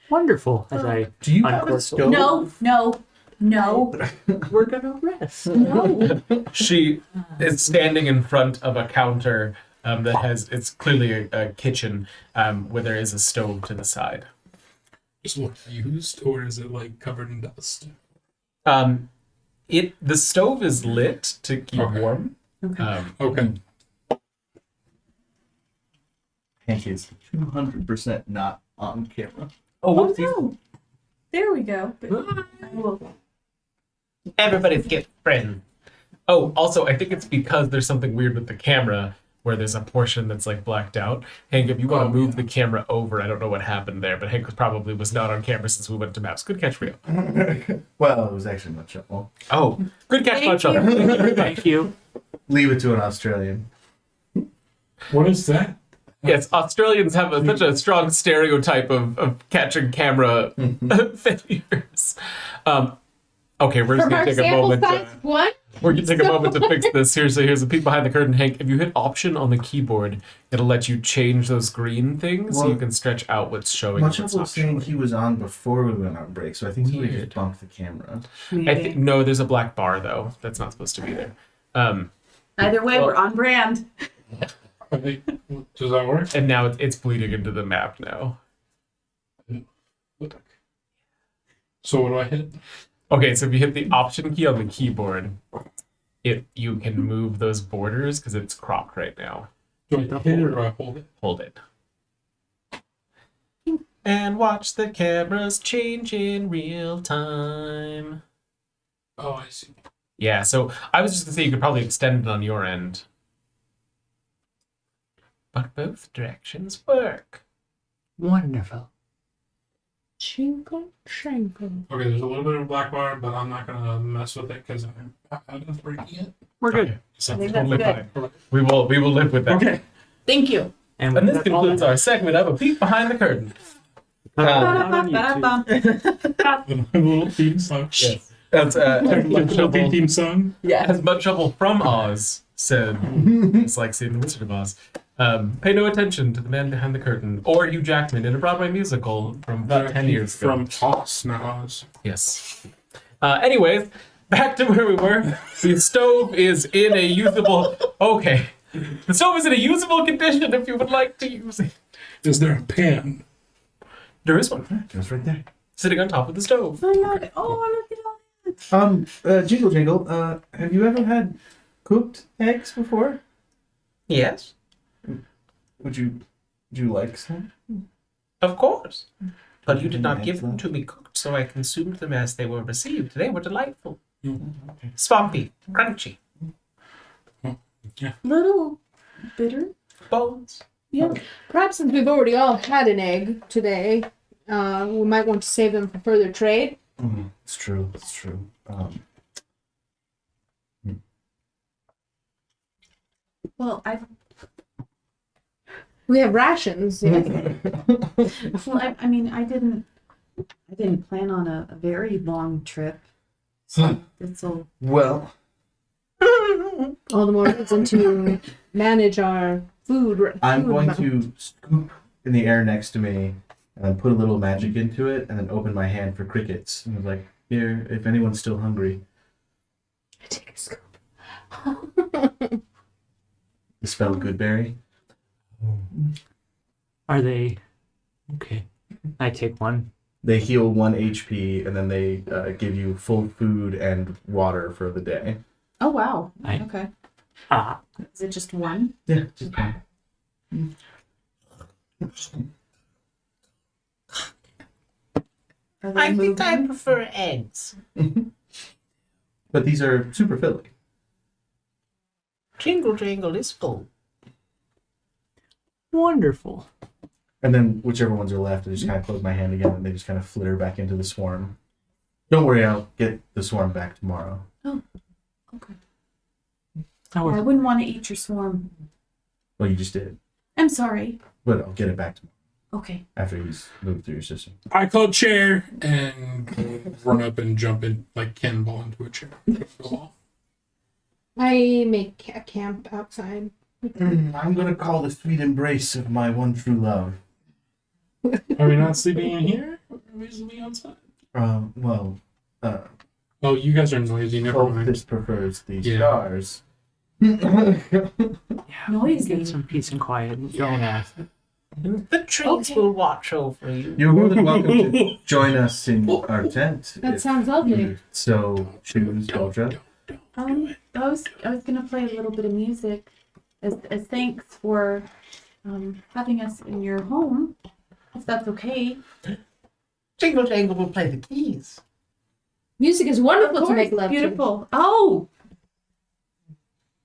Wonderful. As I Do you have a Uncorked. stove? No. we're gonna rest. No. She is standing in front of a counter that has, it's clearly a kitchen where there is a stove to the side. Just look used, or is it like covered in dust? The stove is lit to keep Okay. warm. Okay. Okay. Hank is 200% not on camera. Oh, Oh whoopsies. no. There we go. But I will. Everybody's get friends. Oh, also, I think it's because there's something weird with the camera where there's a portion that's like blacked out. Hank, if you want to move the camera over, I don't know what happened there, but Hank probably was not on camera since we went to maps. Good catch for you. Well, it was actually much trouble. Oh, good catch, Thank much other. Thank you. Leave it to an Australian. What is that? Yes, Australians have such a strong stereotype of catching camera failures. Okay, we're just From gonna our take a sample moment. size one? We're gonna take a moment to fix this. Here's a peek behind the curtain, Hank. If you hit Option on the keyboard, it'll let you change those green things, so you Well, can stretch out what's showing. and Much what's of not was saying showing. he was on before we went on break, so I think he would Weird. just bumped the camera. Maybe. I think no. There's a black bar though. That's not supposed to be there. Either way, we're on brand. Does that work? And now it's bleeding into the map now. So what do I hit? Okay, so if you hit the Option key on the keyboard, you can move those borders because it's cropped right now. Do I hit it or do I hold it? Hold it. And watch the cameras change in real time. Oh, I see. Yeah, so I was just gonna say you could probably extend it on your end. But both directions work. Wonderful. Chinkle, chinkle. Okay, there's a little bit of black bar, but I'm not gonna mess with it because I'm out of breaking it. We're good. Okay, so I think that's totally good. fine. We will live with that. Okay. Thank you. And this concludes our segment of A Peek Behind the Curtain. The little theme song. Yes. That's Little theme song. Yeah. As Much Trouble from Oz said, it's like seeing the Wizard of Oz. Pay no attention to the man behind the curtain, or Hugh Jackman in a Broadway musical from about 10 years ago. From Oz, not Oz. Yes. Anyways, back to where we were. The stove is in a usable. Okay. The stove is in a usable condition if you would like to use it. Is there a pan? There is one Just right there. sitting on top of the stove. Oh, look at all that. Jingle Jingle, have you ever had cooked eggs before? Yes, Would you like some? of course. But you did not give them to me cooked, so I consumed them as they were received. They were delightful. Swampy, crunchy, Little bitter. bones. Yeah. Perhaps since we've already all had an egg today, we might want to save them for further trade. It's true. It's true. Well, We have rations. Yeah. I mean, I didn't plan on a very long trip. So it's a Well, All the more reason to manage our food. I'm food going amount. to scoop in the air next to me and then put a little magic into it and then open my hand for crickets. And I was like, here, if anyone's still hungry. Take a scoop. The spell Goodberry. Are they okay? I take one. They heal 1 HP, and then they give you full food and water for the day. Oh wow. I- Okay. Ah, Is it just one? Yeah, just one. Are they I think I moving? prefer eggs. But these are super filling. Jingle Jangle is full. wonderful. And then whichever ones are left, I just kind of close my hand again, and they just kind of flitter back into the swarm. Don't worry, I'll get the swarm back tomorrow. Okay. That I was wouldn't want to eat your swarm. Well, you just did. I'm sorry. But I'll get it back tomorrow Okay. after he's moved through your system. I call chair and run up and jump in, like cannonball into a chair. I make a camp outside. I'm going to call the sweet embrace of my one true love. Are we not sleeping in here? Or are we sleeping outside? Well, Oh, you guys are noisy. Never mind. This prefers the Yeah. stars. Noisy. get some peace and quiet. Don't ask. The trees Okay. will watch over you. You're more than welcome to join us in our tent. That if sounds lovely. you so choose, Doldra. I was gonna play a little bit of music as thanks for having us in your home, if that's okay. Jingle Jangle will play the keys. Music is wonderful to make love to. Beautiful. Oh.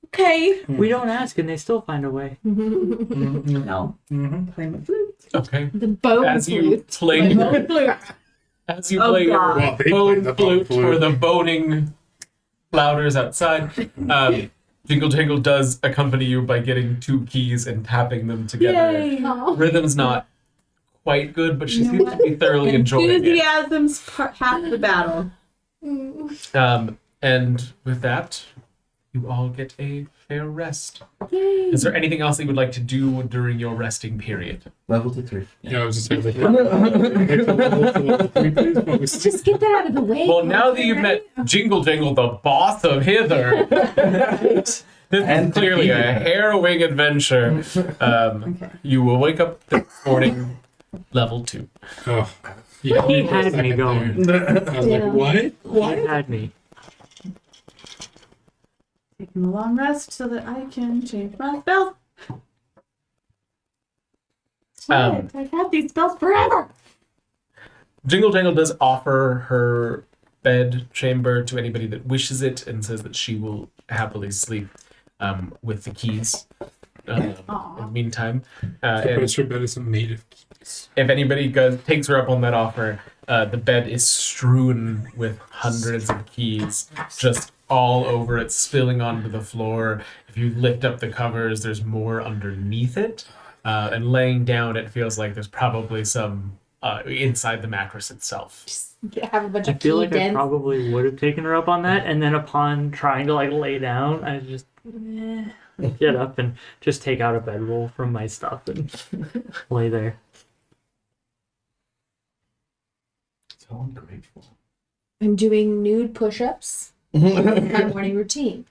Okay. We don't ask, and they still find a way. No. Play my flute. Okay. The bone As you flute. play, Flute. as you Oh, play God. your Well, they play bone the bone flute flute. for the boning flouters outside, Jingle Jangle does accompany you by getting 2 keys and tapping them together. Yay. Aw. Rhythm's not quite good, but she You know seems to be thoroughly enjoying it. Enthusiasm's half the battle. And with that, you all get a fair rest. Yay. Is there anything else that you would like to do during your resting period? Level to 3. Yeah, I was just saying, like, level 3, please, folks. Just get that out of the way. Well, now that you've met Jingle Jangle, the boss of Hither, this And is clearly a defeated her. harrowing adventure. Okay. You will wake up this morning, level 2. Oh, yeah, He had me going. I was Yeah. like, what? He had me. Taking a long rest so that I can change my spells. Shit, I've had these spells forever. Jingle Jangle does offer her bed chamber to anybody that wishes it, and says that she will happily sleep with the keys. In the meantime, and Suppose her bed isn't made of keys. if anybody takes her up on that offer, the bed is strewn with hundreds of keys, just all over it, spilling onto the floor. If you lift up the covers, there's more underneath it, and laying down, it feels like there's probably some inside the mattress itself. Have a bunch I of feel key like I dents. probably would have taken her up on that, and then upon trying to like lay down, I just get up and just take out a bedroll from my stuff and lay there. So ungrateful. I'm doing nude push-ups. My morning routine.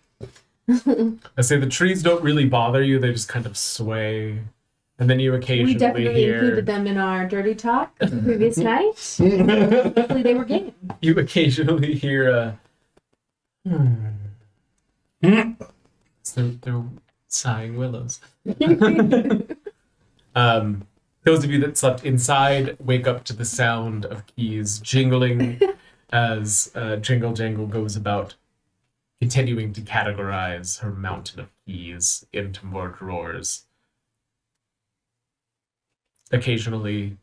I say the trees don't really bother you; they just kind of sway, and then you We occasionally definitely hear included them in our dirty talk the previous night. Hopefully they were game. you occasionally hear a. It's they're sighing willows. Those of you that slept inside wake up to the sound of keys jingling as Jingle Jangle goes about continuing to categorize her mountain of keys into more drawers. Occasionally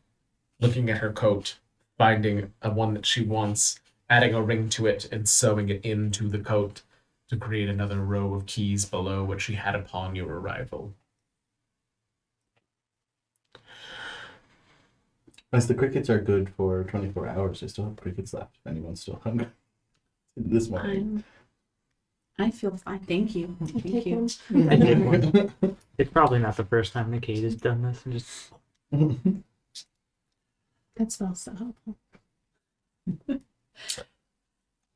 looking at her coat, finding a one that she wants, adding a ring to it, and sewing it into the coat to create another row of keys below what she had upon your arrival. As the crickets are good for 24 hours, I still have crickets left if anyone's still hungry. This morning. I feel fine. Thank you. I'll Thank take you. one. I did one. It's probably not the first time Nikkei has done this, and just That smells so helpful.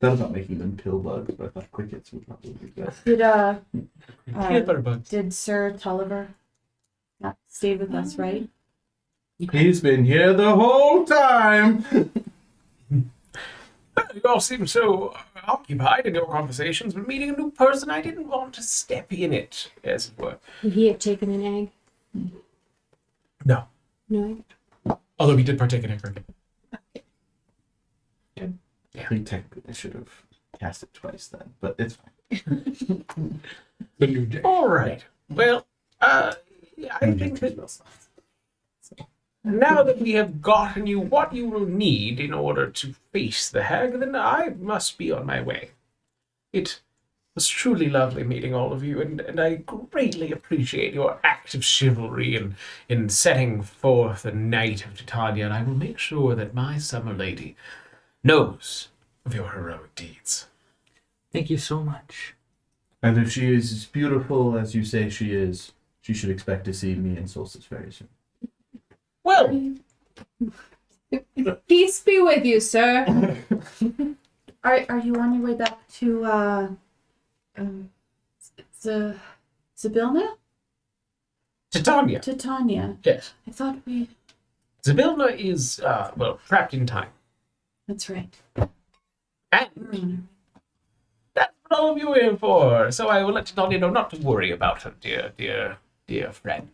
Thought about making them pill bugs, but I thought crickets would probably be good. Peanut butter bugs. Did Sir Tulliver not stay with us, right? He's been here the whole time. You all seem so occupied in your conversations, but meeting a new person, I didn't want to step in it, as it were. Would he have taken an egg? No. No. Although he did partake in a cricket. I think technically I should have cast it twice then, but it's fine. The new day. All right. Well, I think that now that we have gotten you what you will need in order to face the hag, then I must be on my way. It was truly lovely meeting all of you, and I greatly appreciate your act of chivalry in setting forth the Knight of Titania, and I will make sure that my summer lady knows of your heroic deeds. Thank you so much. And if she is as beautiful as you say she is, she should expect to see me in Solstice very soon. Well, Peace be with you, sir. Are you on your way back to Zabilna? Titania. Titania. Yes. I thought we. Zabilna is, trapped in time. That's right. And that's what all of you are here for. So I will let Titania know not to worry about her, dear friend.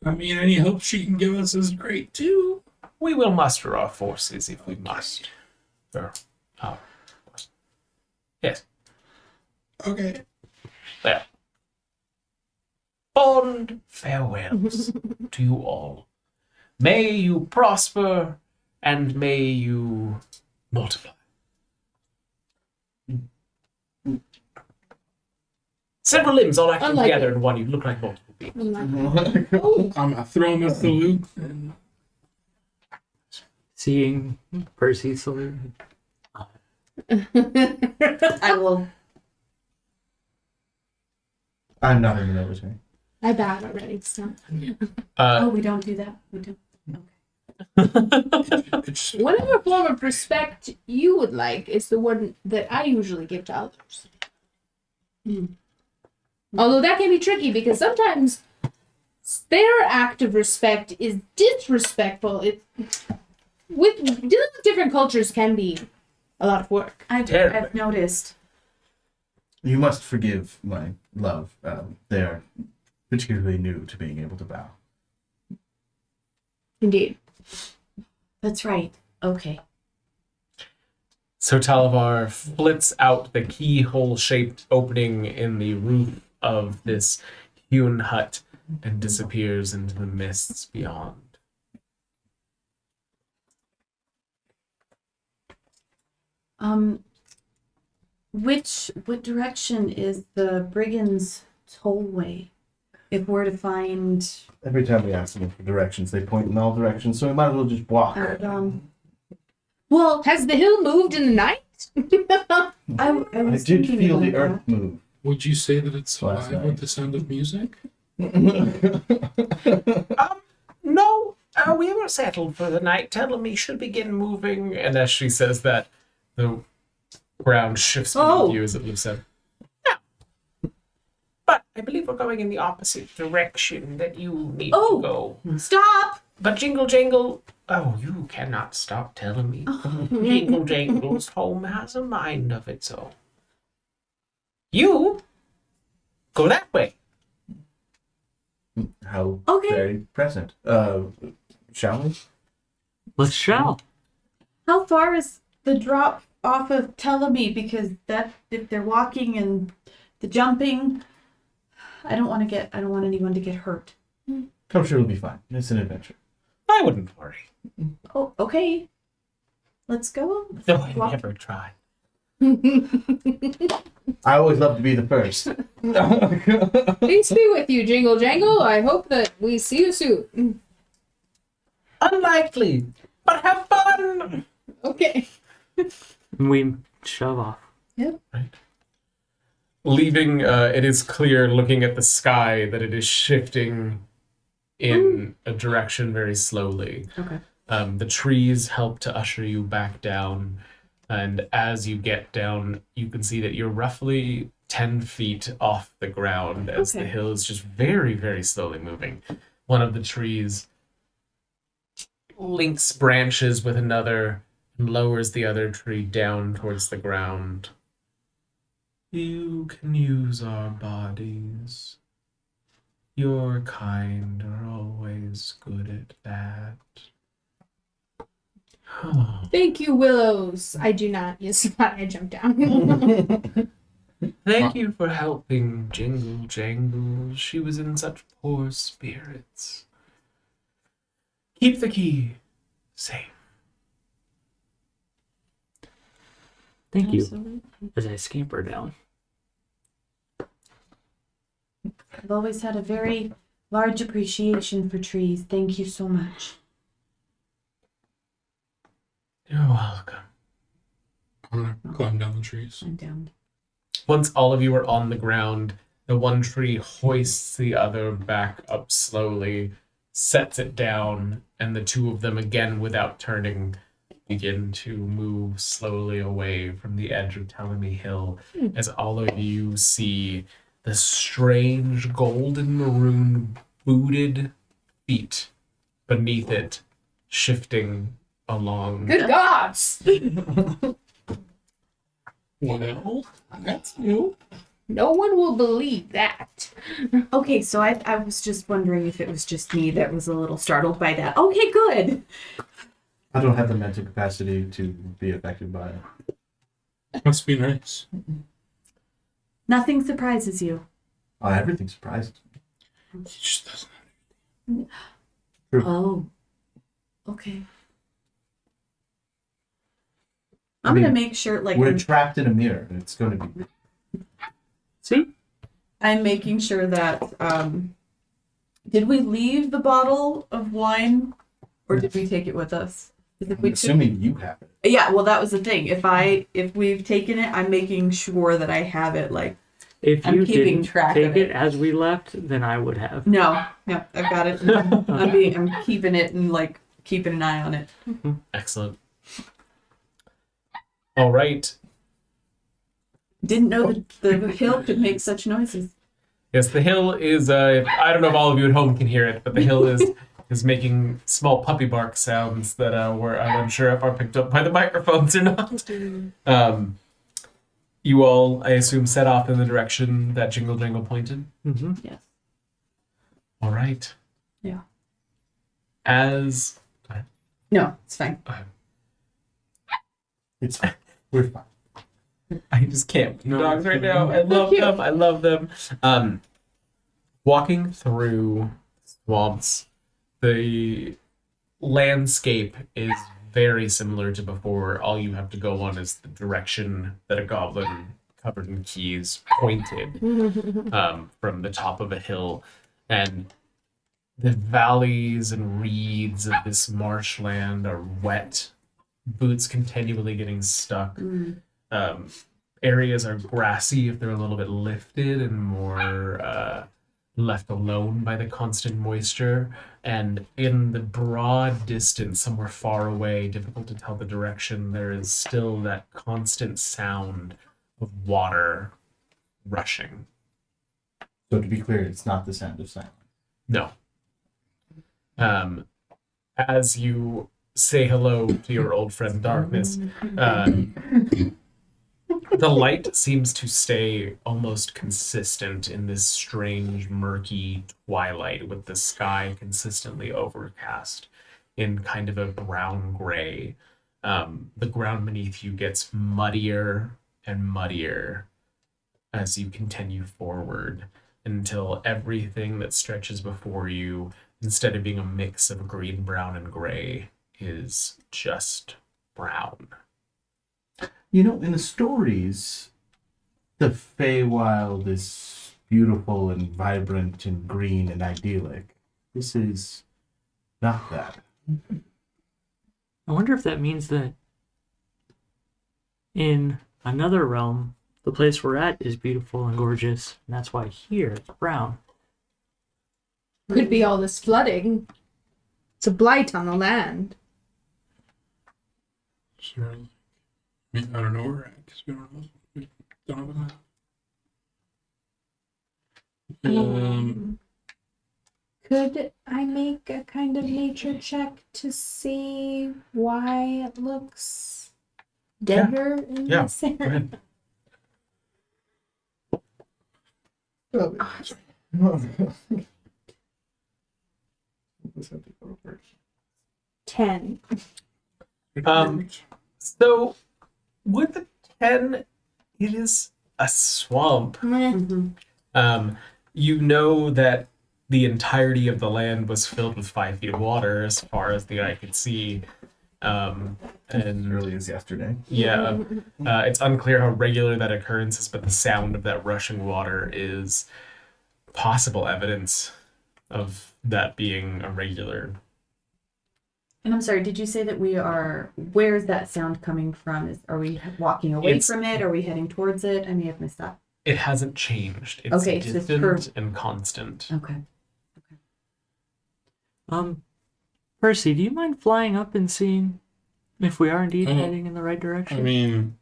I mean, any help she can give us is great too. We will muster our forces if we must. For our force. Yes. Okay. There. Fond farewells to you all. May you prosper and may you multiply. Several limbs all acting Unlike together it. in one. You look like multiple beings. I'm like, oh, I'm gonna throw him a salute. And Seeing Percy salute. I will. I'm not in the military. I bowed already. So Oh, we don't do that. We don't. it's whatever form of respect you would like is the one that I usually give to others. Although that can be tricky because sometimes their act of respect is disrespectful. With dealing with different cultures can be a lot of work. I've noticed. You must forgive my love. They are particularly new to being able to bow. Indeed. That's right. Okay. So Talavar flits out the keyhole-shaped opening in the roof of this hewn hut and disappears into the mists beyond. What direction is the brigands' tollway? If we're to find Every time we ask them for directions, they point in all directions, so we might as well just walk. well, Has the hill moved in the night? I I was did thinking feel the about earth move. Would you say that it's Last alive night. with the sound of music? No, we were settled for the night. Telemi should begin moving. And as she says that, the ground shifts beneath you as it lifts up. Yeah. But I believe we're going in the opposite direction that you need to go. Stop! But Jingle Jangle, oh, you cannot stop telling me. Jingle Jangle's home has a mind of its own. You go that way. How Okay. very present. Shall we? Let's shall. How far is the drop off of Telemi? Because that if they're walking and the jumping, I don't want anyone to get hurt. I'm sure it'll be fine. It's an adventure. I wouldn't worry. Oh, okay. Let's go. Though I never tried. I always love to be the first. Peace be with you, Jingle Jangle. I hope that we see you soon. Unlikely, but have fun. Okay. We shove off. Leaving, it is clear looking at the sky that it is shifting in a direction very slowly. Okay. The trees help to usher you back down. And as you get down, you can see that you're roughly 10 feet off the ground as the Okay. hill is just very, very slowly moving. One of the trees links branches with another and lowers the other tree down towards the ground. You can use our bodies. Your kind are always good at that. Thank you, Willows. I do not. Yes, I jump down. Thank you for helping Jingle Jangle. She was in such poor spirits. Keep the key safe. Thank you. Absolutely. As I scamper down. I've always had a very large appreciation for trees. Thank you so much. You're welcome. I'm gonna climb down the trees. I'm down. Once all of you are on the ground, the one tree hoists the other back up slowly, sets it down, and the two of them, again without turning, begin to move slowly away from the edge of Talamy Hill as all of you see the strange golden maroon booted feet beneath it shifting along. Good gods! Well, that's new. No one will believe that. Okay, so I was just wondering if it was just me that was a little startled by that. Okay, good. I don't have the mental capacity to be affected by it. Must be nice. Nothing surprises you. Oh, everything surprises me. He just doesn't. Oh. Okay. I I'm mean, gonna make sure, like, We're trapped in a mirror. It's going to be. See? I'm making sure that, did we leave the bottle of wine or did we take it with us? 'Cause if I'm we assuming you have it. yeah, well, that was the thing. If we've taken it, I'm making sure that I have it, like, If I'm you keeping didn't track take of it it. as we left, then I would have. no, I've got it. I'm keeping it and, like, keeping an eye on it. Excellent. All right. Didn't know that the hill could make such noises. Yes, the hill is. I don't know if all of you at home can hear it, but the hill is making small puppy bark sounds that were I'm unsure if are picked up by the microphones or not. You all, I assume, set off in the direction that Jingle Jangle pointed. Mm-hmm. Yes. All right. Yeah. As No, it's fine. It's fine. We're fine. I just can't with No, dogs right it's now. I love them. I love them. Walking through swamps, the landscape is very similar to before. All you have to go on is the direction that a goblin covered in keys pointed from the top of a hill. And the valleys and reeds of this marshland are wet, boots continually getting stuck. Areas are grassy if they're a little bit lifted and more left alone by the constant moisture. And in the broad distance, somewhere far away, difficult to tell the direction, there is still that constant sound of water rushing. So to be clear, it's not the sound of silence. No. As you say hello to your old friend Darkness, the light seems to stay almost consistent in this strange, murky twilight with the sky consistently overcast in kind of a brown-gray. The ground beneath you gets muddier and muddier as you continue forward until everything that stretches before you, instead of being a mix of green, brown, and gray, is just brown. You know, in the stories, the Feywild is beautiful and vibrant and green and idyllic. This is not that. I wonder if that means that in another realm, the place we're at is beautiful and gorgeous, and that's why here it's brown. Could be all this flooding. It's a blight on the land. Sure. I mean, I don't know where we're at because we don't have a map. Could I make a kind of nature check to see why it looks deader in Yeah, this area? go ahead. This have to go first. 10. So with the 10, it is a swamp. You know that the entirety of the land was filled with 5 feet of water as far as the eye could see. And As early as yesterday. yeah, it's unclear how regular that occurrence is, but the sound of that rushing water is possible evidence of that being a regular. And I'm sorry, did you say that where's that sound coming from? Are we walking away from it? Are we heading towards it? I may have missed that. It hasn't changed. It's Okay, so it's distant and constant. Okay. Percy, do you mind flying up and seeing if we are indeed Oh, heading in the right direction? I mean,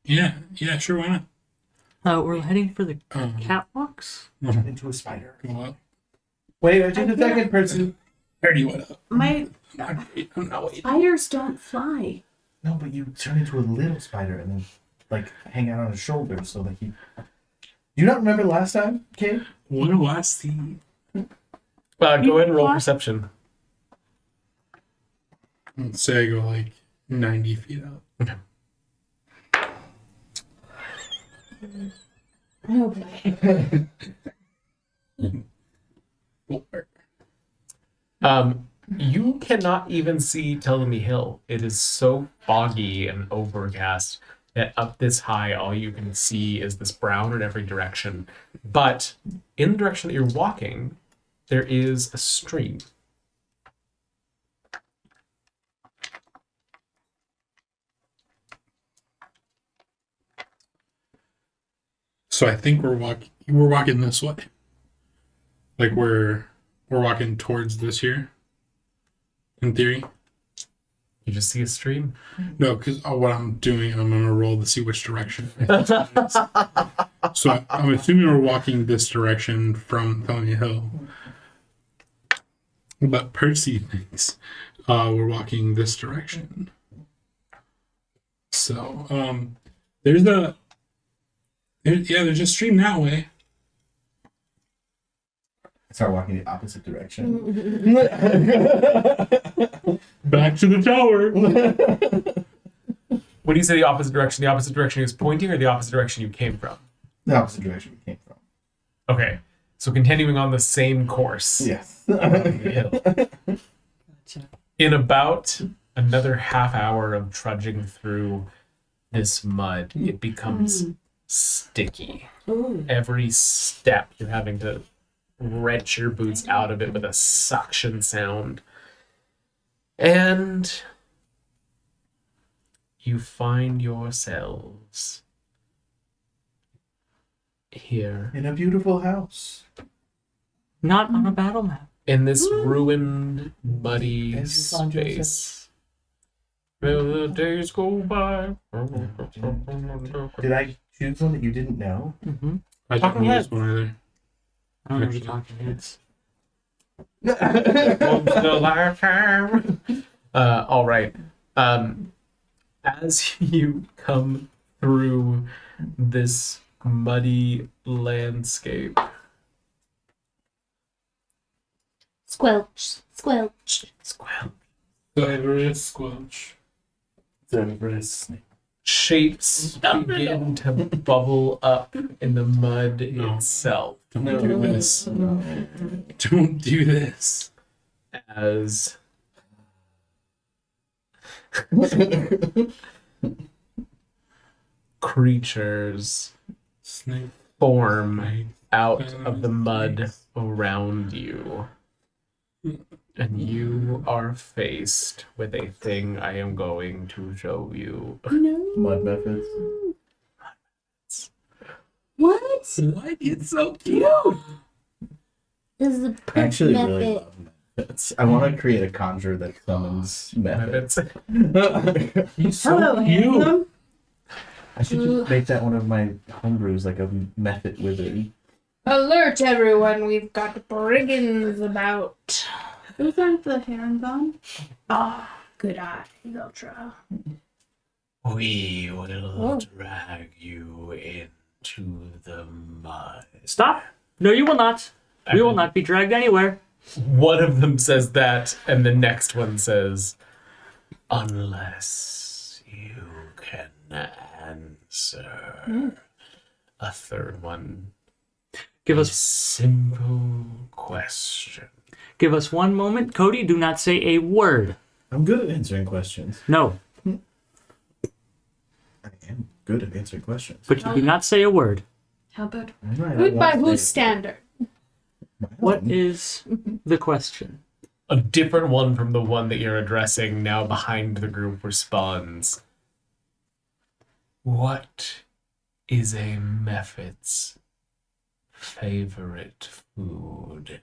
yeah, sure, why not? We're heading for the Um, catwalks. Into a spider. Go up. Wait, just a second, person. I already went up. My I'm not waiting. spiders don't fly. No, but you turn into a little spider and then, like, hang out on his shoulder so that he. Do you not remember last time, Kate? What do I see? Go ahead and roll perception. Let's say I go like 90 feet out. Oh boy. You cannot even see Ptolemy Hill. It is so foggy and overcast that up this high, all you can see is this brown in every direction. But in the direction that you're walking, there is a stream. So I think we're walking this way. Like we're walking towards this here. In theory. You just see a stream. No, because what I'm doing, I'm gonna roll to see which direction. So I'm assuming we're walking this direction from Ptolemy Hill. But Percy thinks we're walking this direction. So there's a stream that way. Start walking the opposite direction. Back to the tower. When you say the opposite direction he was pointing, or the opposite direction you came from? The opposite direction we came from. Okay, so continuing on the same course. Yes. Gotcha. In about another half hour of trudging through this mud, it becomes sticky. Ooh. Every step you're having to wrench your boots out of it with a suction sound. And you find yourselves here In a beautiful house. Not on a battle map. in this ruined, muddy As you find space. Will the days go by? Did I choose one that you didn't know? Mm-hmm. I don't know this one either. I don't know what you're talking heads. Comes the lifetime. All right. As you come through this muddy landscape, Squelch, squelch. squelch, Cyberus Squelch. Cerberus. shapes begin to bubble up in the mud No. itself. Don't do this. Don't do this. As creatures Snake. form out of the mud around you. And you are faced with a thing I am going to show you. No. Mud methods. What? What? It's so cute! This is a I poop actually method. really love methods. I want to create a conjure that summons methods. It's He's so Hello, cute. handsome. I should just make that one of my homebrews, like a method wizard. Alert, everyone! We've got brigands about. Those aren't the Herringbone. Ah, good eye, Ultra. We will Oh. drag you into the mud. Stop! No, you will not. We will not be dragged anywhere. One of them says that, and the next one says, Unless you can answer. A third one. Give A us simple question. 1 moment. Cody, do not say a word. I'm good at answering questions. No, I am good at answering questions. but you do not say a word. How about Who by whose standard? What is the question? a different one from the one that you're addressing now behind the group responds, what is a Mephit's favorite food?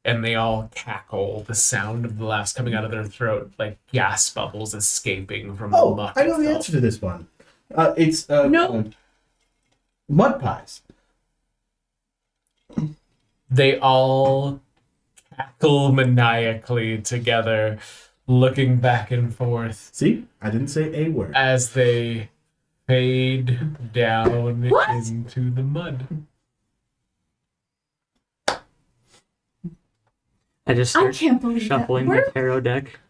And they all cackle, the sound of the laughs coming out of their throat like gas bubbles escaping from the Oh, muck I know the itself. answer to this one. It's No. Mud pies. They all cackle maniacally together, looking back and forth See, I didn't say a word. as they fade down What? into the mud. I just I start can't believe shuffling that. the tarot deck.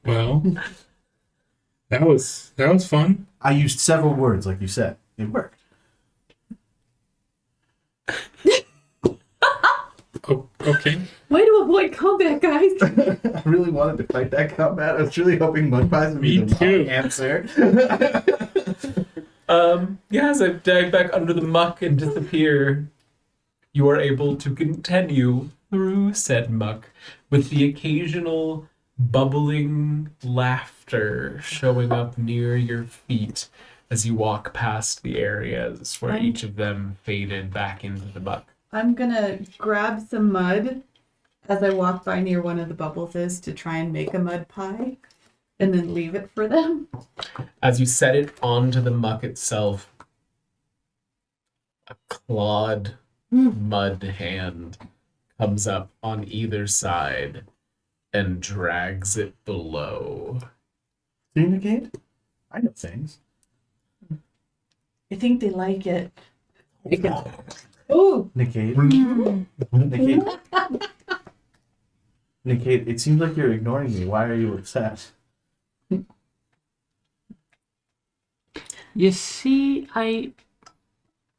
Well, that was fun. I used several words, like you said. It worked. Oh, okay. Way to avoid combat, guys. I really wanted to fight that combat. I was really hoping mud pies would be Me the too. wrong answer. As I dive back under the muck and disappear, you are able to continue through said muck with the occasional bubbling laughter showing up near your feet as you walk past the areas where each of them faded back into the muck. I'm gonna grab some mud as I walk by near one of the bubbles to try and make a mud pie and then leave it for them. As you set it onto the muck itself, a clawed mud hand comes up on either side and drags it below. Communicate? I know things. I think they like it. Ooh. Nickade. Nickade. Nickade, it seems like you're ignoring me. Why are you upset? You see,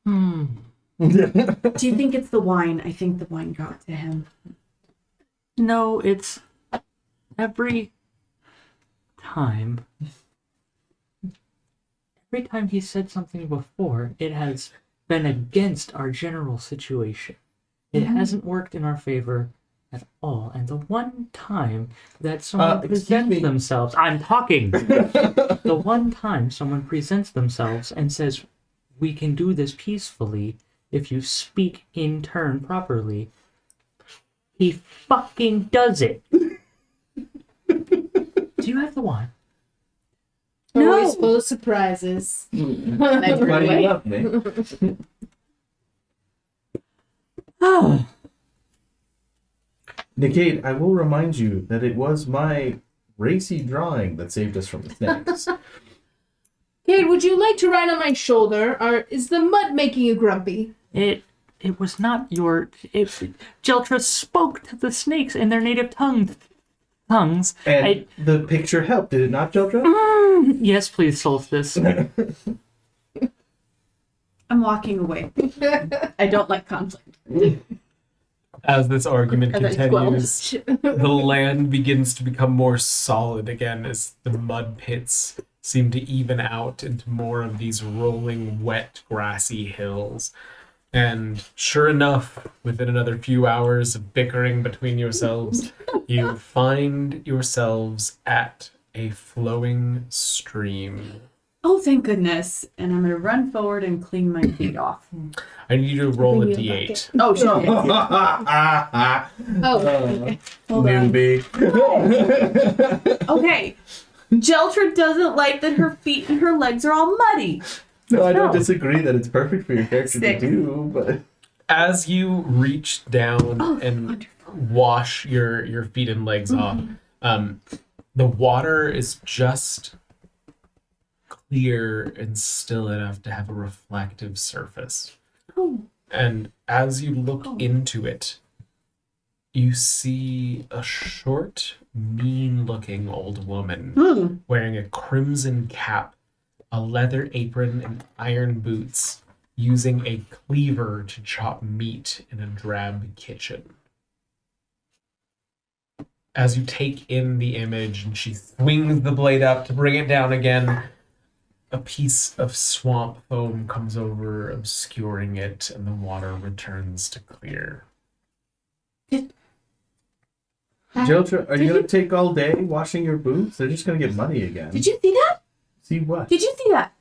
Do you think it's the wine? I think the wine got to him. No, it's every time. Every time he said something before, it has been against our general situation. It hasn't worked in our favor at all. And the one time that someone excuse presents me. themselves, I'm talking. The one time someone presents themselves and says, we can do this peacefully if you speak in turn properly, he fucking does it. Do you have the wine? No. Always full of surprises. And I turn Why do you away. love me? Oh, Nickade, I will remind you that it was my racy drawing that saved us from the snakes. Kate, would you like to ride on my shoulder, or is the mud making you grumpy? it was not your. Jeltra spoke to the snakes in their native tongues. And the picture helped, did it not, Jojo? Yes, please, Solstice. I'm walking away. I don't like conflict. As this argument As I continues, the land begins to become more solid again as the mud pits seem to even out into more of these rolling, wet, grassy hills. And sure enough, within another few hours of bickering between yourselves, you find yourselves at a flowing stream. Oh, thank goodness. And I'm going to run forward and clean my feet off. I need you to roll a Bring you a d8. Oh, shit. Oh, okay. Hold on. Newbie. Okay. Jeltra doesn't like that her feet and her legs are all muddy. No, I don't No. disagree that it's perfect for your character Sick. to do, but As you reach down and Wonderful. wash your feet and legs off, the water is just clear and still enough to have a reflective surface. Oh. And as you look into it, you see a short, mean-looking old woman wearing a crimson cap, a leather apron, and iron boots, using a cleaver to chop meat in a drab kitchen. As you take in the image and she swings the blade up to bring it down again, a piece of swamp foam comes over, obscuring it, and the water returns to clear. Jeltra, are you gonna take all day washing your boots? They're just gonna get muddy again. Did you see that? See what? Did you see that?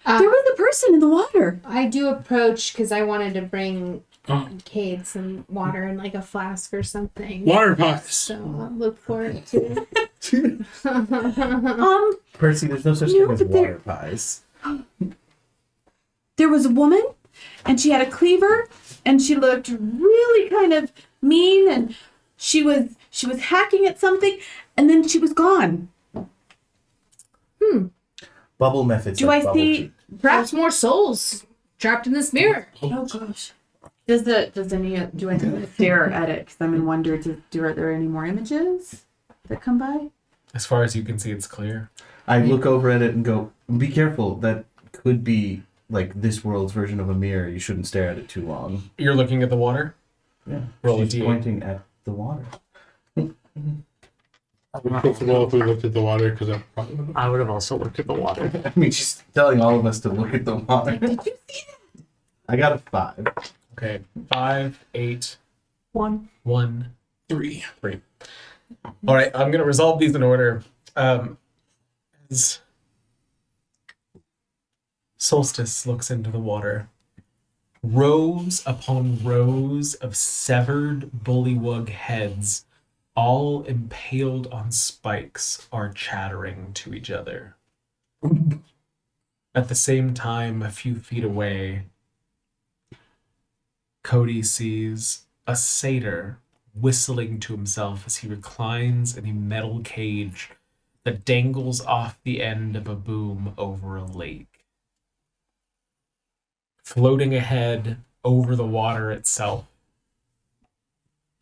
There was a person in the water. I do approach because I wanted to bring Oh, Cade some water in like a flask or something. water pots. So I'll look forward to it. Percy, there's no such No, thing as but there- water pies. There was a woman, and she had a cleaver, and she looked really kind of mean, and she was hacking at something, and then she was gone. Bubble methods. Do like I bubble see? tea. Perhaps more souls trapped in this mirror. Oh gosh. Do I stare at it? Because I'm in wonder. Are there any more images that come by? As far as you can see, it's clear. I look over at it and go, "Be careful. That could be like this world's version of a mirror. You shouldn't stare at it too long." You're looking at the water? Yeah. Roll a She's D8. pointing at the water. Well, if we looked at the water, because I probably would have. I would have also looked at the water. I mean, she's telling all of us to look at the water. Did you see that? I got a 5. Okay. 5, 8, 1. 1, 3. 3. All right, I'm going to resolve these in order. As Solstice looks into the water, rows upon rows of severed bullywug heads, all impaled on spikes, are chattering to each other. At the same time, a few feet away, Cody sees a satyr whistling to himself as he reclines in a metal cage that dangles off the end of a boom over a lake. Floating ahead over the water itself,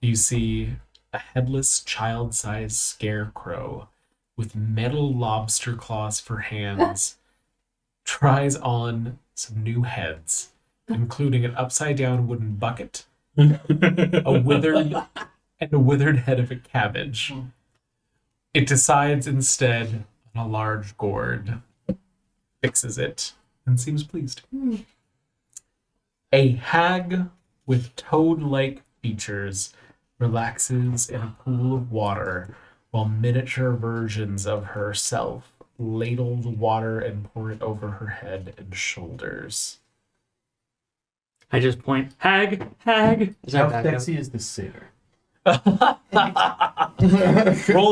you see a headless child-sized scarecrow with metal lobster claws for hands tries on some new heads, including an upside-down wooden bucket, a withered head of a cabbage. It decides instead on a large gourd, fixes it, and seems pleased. A hag with toad-like features relaxes in a pool of water while miniature versions of herself ladle the water and pour it over her head and shoulders. I just point, hag. Is How that back up? sexy is this satyr? Roll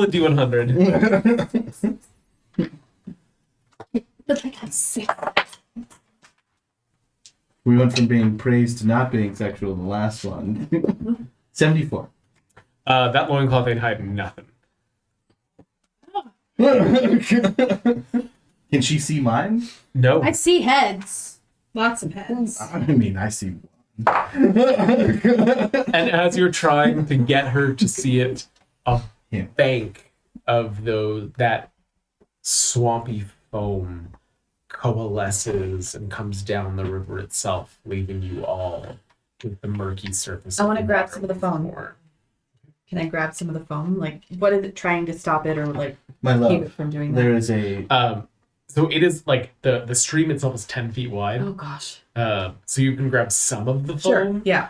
a D100. But like I'm sick. We went from being praised to not being sexual in the last one. 74. That loincloth ain't hiding nothing. Can she see mine? No. I see heads. Lots of heads. I mean, I see one. And as you're trying to get her to see it, a Yeah. bank of that swampy foam coalesces and comes down the river itself, leaving you all with the murky surface. I wanna the grab water some of the foam. before. Can I grab some of the foam? Like, what is it trying to stop it or like My keep it love, from doing that? there is a... So it is like the stream itself is 10 feet wide. Oh gosh. So you can grab some of the Sure. foam. Yeah.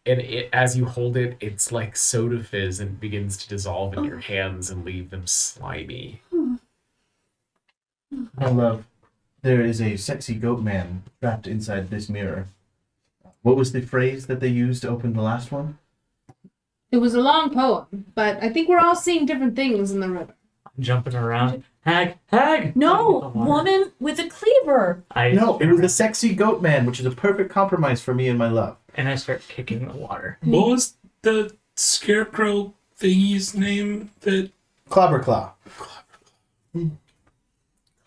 And as you hold it, it's like soda fizz and begins to dissolve in your hands and leave them slimy. My love, there is a sexy goat man trapped inside this mirror. What was the phrase that they used to open the last one? It was a long poem, but I think we're all seeing different things in the river. I'm jumping around. Hag! Hag! No, Get the water. woman with a cleaver. No, it was a sexy goat man, which is a perfect compromise for me and my love. And I start kicking the water. What was the scarecrow thingy's name? That Clobberclaw.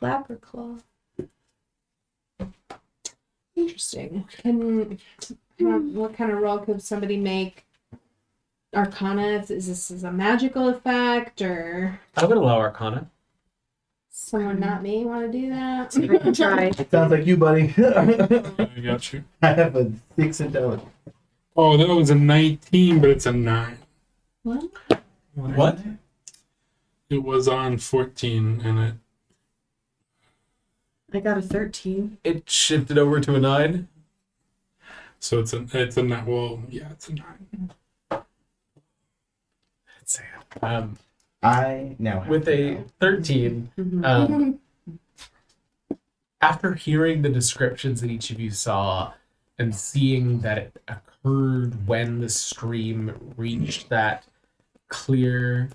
Clapperclaw. Interesting. What kind of roll could somebody make? Arcana? Is this a magical effect, or I would allow Arcana. someone not me want to do that? I can try. Sounds like you, buddy. I got you. I have a 6 intelligence. Oh, that was a 19, but it's a 9. What? What? It was on 14, and it. I got a 13. It shifted over to a 9. So it's a 9. Well, yeah, it's a 9. That's sad. I now have With to a know. 13, um, after hearing the descriptions that each of you saw and seeing that it occurred when the stream reached that clear.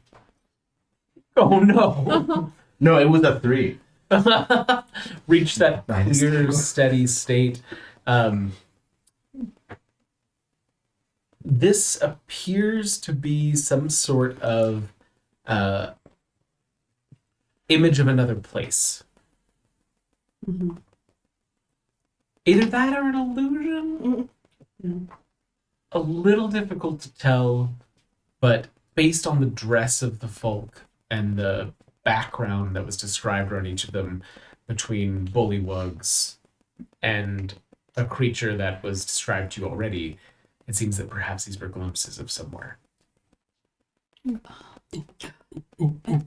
Oh no! No, it was a 3. Reached that Nice. clear, steady state. This appears to be some sort of image of another place. Mhm. Either that or an illusion. A little difficult to tell, but based on the dress of the folk and the background that was described on each of them, between bullywugs and a creature that was described to you already, it seems that perhaps these were glimpses of somewhere.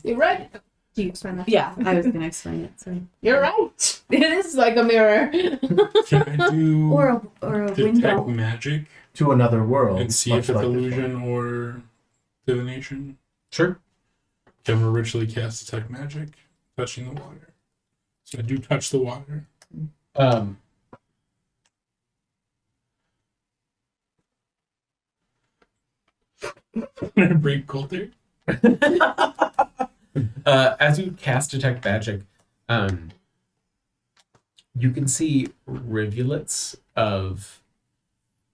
You're right. Do you explain that? Yeah, I was going to explain it. Sorry. You're right. It is like a mirror. Can I do Or a detect window. magic To another world. and see much if it's like this illusion one. or divination? Sure. Can we ritually cast detect magic, touching the water? So I do touch the water. Break Coulter. As you cast detect magic, you can see rivulets of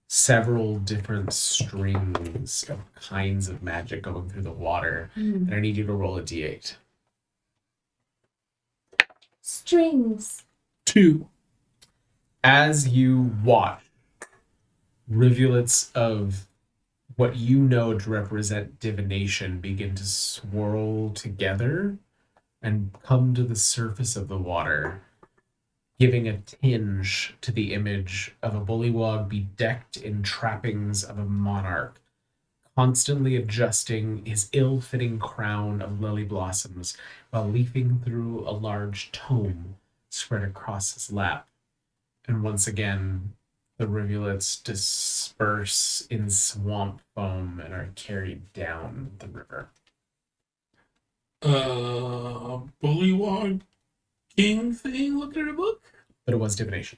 several different strings of kinds of magic going through the water. And I need you to roll a d8. Strings. 2. As you watch, rivulets of what you know to represent divination begin to swirl together and come to the surface of the water, giving a tinge to the image of a bullywug bedecked in trappings of a monarch, constantly adjusting his ill-fitting crown of lily blossoms while leafing through a large tome spread across his lap. And once again, the rivulets disperse in swamp foam and are carried down the river. Bullywog king thing. Look at a book. But it was divination.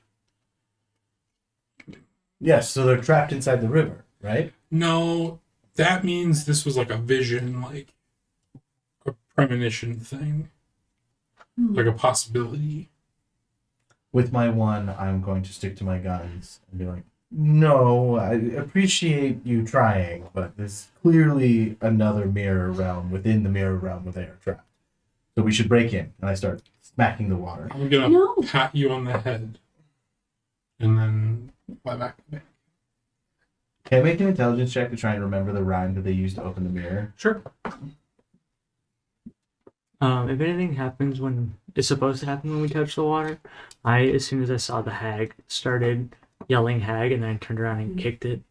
Yes, so they're trapped inside the river, right? No, that means this was like a vision, like a premonition thing, like a possibility. With my 1, I'm going to stick to my guns and be like, no, I appreciate you trying, but there's clearly another mirror realm within the mirror realm where they are trapped. So we should break in. And I start smacking the water. I'm gonna No. pat you on the head, and then fly back to bed. Can I make an intelligence check to try and remember the rhyme that they used to open the mirror? Sure. If anything happens when it's supposed to happen when we touch the water, as soon as I saw the hag, started yelling hag, and then I turned around and kicked it.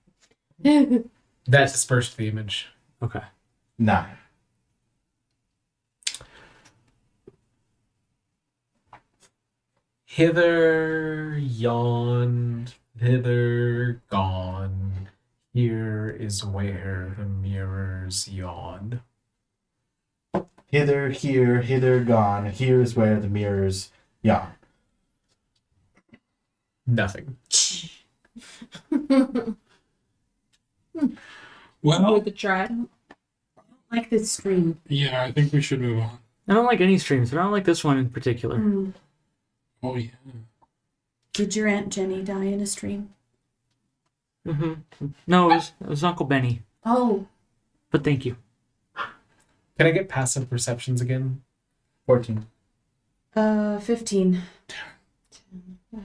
That dispersed the image. Okay. 9. Hither yawned, thither gone. Here is where the mirrors yawn. Hither, here, hither, gone. Here is where the mirrors yawn. Nothing. Well, Worth a try. Like this stream. yeah, I think we should move on. I don't like any streams, but I don't like this one in particular. Mm. Oh yeah. Did your Aunt Jenny die in a stream? No, it was Uncle Benny. Oh, But thank you. Can I get passive perceptions again? 14. 15. I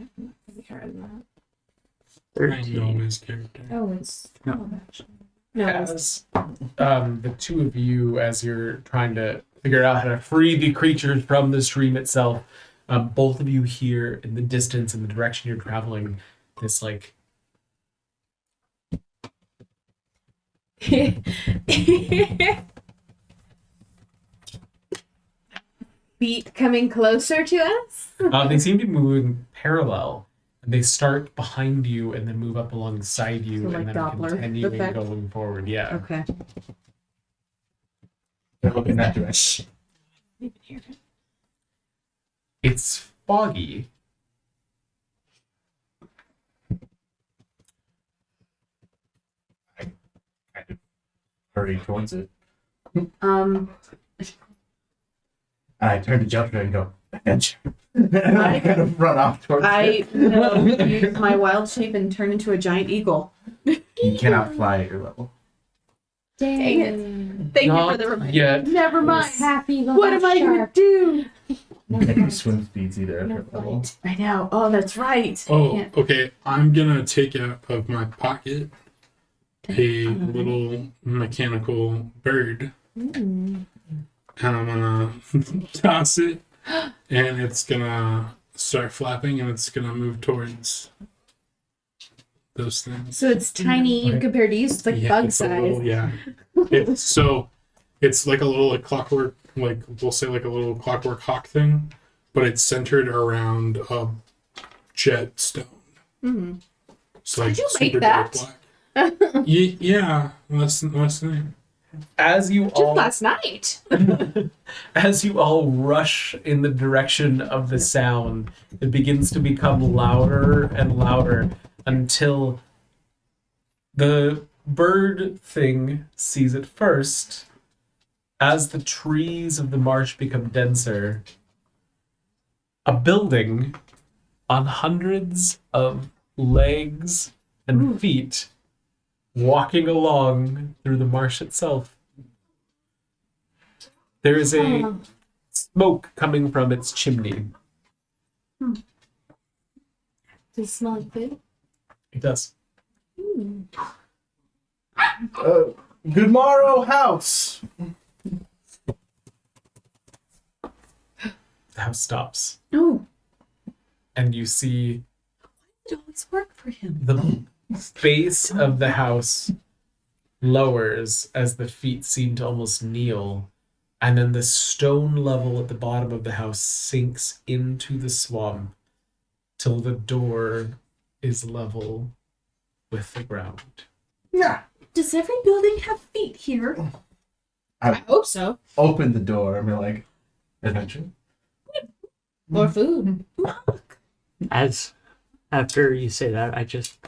13. know his character. Oh, it's No. oh, gosh. No, it's As the two of you, as you're trying to figure out how to free the creatures from the stream itself, both of you hear in the distance, in the direction you're traveling, this like feet coming closer to us. they seem to be moving parallel. And they start behind you and then move up alongside you So like and then Doppler continuing effect? going forward. Yeah. Okay. They're looking that direction. It's foggy. I kind of hurry towards it. Um, And I turn to Jumper and go, adventure. And I kind of run off towards I it. will use my wild shape and turn into a giant eagle. You cannot fly at your level. Dang it. Thank you for the reminder. Yet. Never mind. Happy little What am I going to shark. do? You can't do swim speeds either at No your level. flight. I know. Oh, that's right. Oh, Can't- okay. I'm gonna take out of my pocket a little mechanical bird, Mm. and I'm gonna toss it, and it's gonna start flapping, and it's gonna move towards those things. So it's tiny Okay. compared to you. So it's like bug it's a size. little- yeah. It's like a little like clockwork, like we'll say like a little clockwork hawk thing, but it's centered around a jet stone. Mm. So like Did you make super dark that? black. Yeah, last night. As you Just all last night. as you all rush in the direction of the sound, it begins to become louder and louder until the bird thing sees it first. As the trees of the marsh become denser, a building on hundreds of legs and feet walking along through the marsh itself. There is a smoke coming from its chimney. Does it smell like food? It does. Good morrow, house. The house stops, No. and you see It always work for him. the base of the house lowers as the feet seem to almost kneel, and then the stone level at the bottom of the house sinks into the swamp till the door is level with the ground. Yeah. Does every building have feet here? I hope so. Open the door and be like, adventure. More food. As after you say that, I just.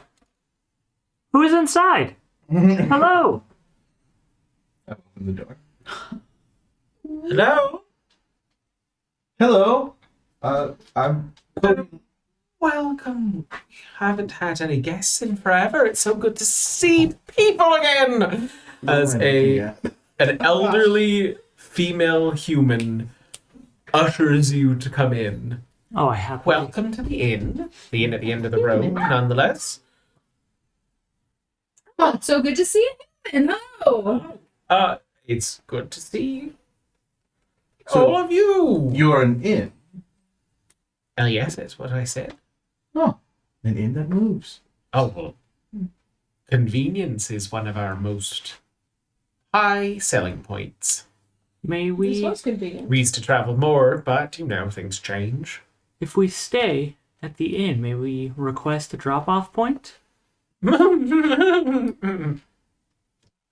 Who is inside? Hello. I open the door. Hello? Hello. I'm. Welcome. Haven't had any guests in forever. It's so good to see people again. As an elderly female human ushers you to come in. Oh, I have. Welcome to the inn. The inn at the end of the road, nonetheless. Oh, so good to see you. And oh, It's good to see So- all of you. You're an inn. Yes, that's what I said. Oh, an inn that moves. Oh, well, convenience is one of our most high selling points. May this we, was convenient. We used to travel more, but you know, things change. if we stay at the inn, may we request a drop-off point?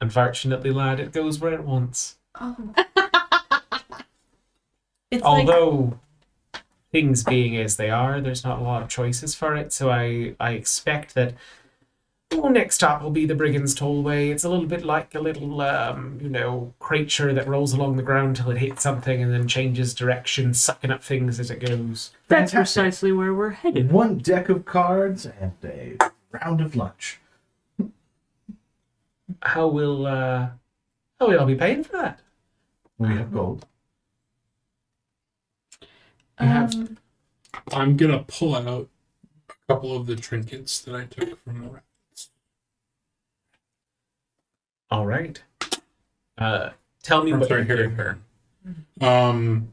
Unfortunately, lad, it goes where it wants. Oh. It's like Although, things being as they are, there's not a lot of choices for it, so I expect that Oh, next stop will be the Brigand's Tollway. It's a little bit like a little, creature that rolls along the ground till it hits something and then changes direction, sucking up things as it goes. That's Fantastic. precisely where we're headed. One deck of cards and a round of lunch. How will I be paying for that? We have gold. You have I'm gonna pull out a couple of the trinkets that I took from the rabbits. all right. Tell me I'm what sorry, you here. did.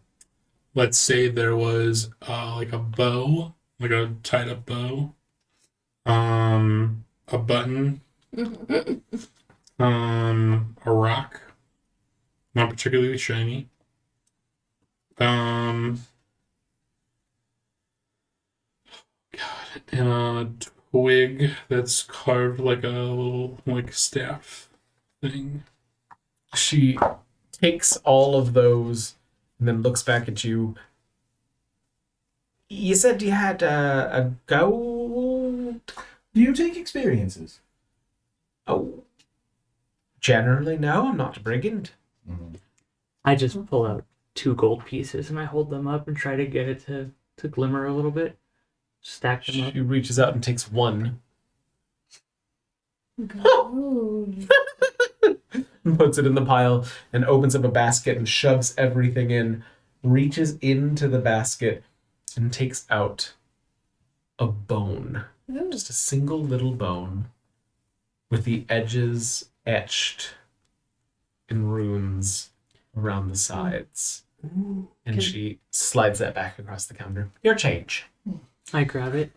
Let's say there was like a bow, like a tied up bow, a button, a rock, not particularly shiny, and a twig that's carved like a little like staff thing. She takes all of those and then looks back at you. You said you had a gold. Do you take experiences? Oh, generally, no. I'm not a brigand. I just pull out 2 gold pieces and I hold them up and try to get it to glimmer a little bit. Stack them up. She reaches out and takes one, Gold. and puts it in the pile, and opens up a basket and shoves everything in. Reaches into the basket and takes out a bone. Ooh. Just a single little bone with the edges etched in runes around the sides. And she slides that back across the counter. Your change. I grab it.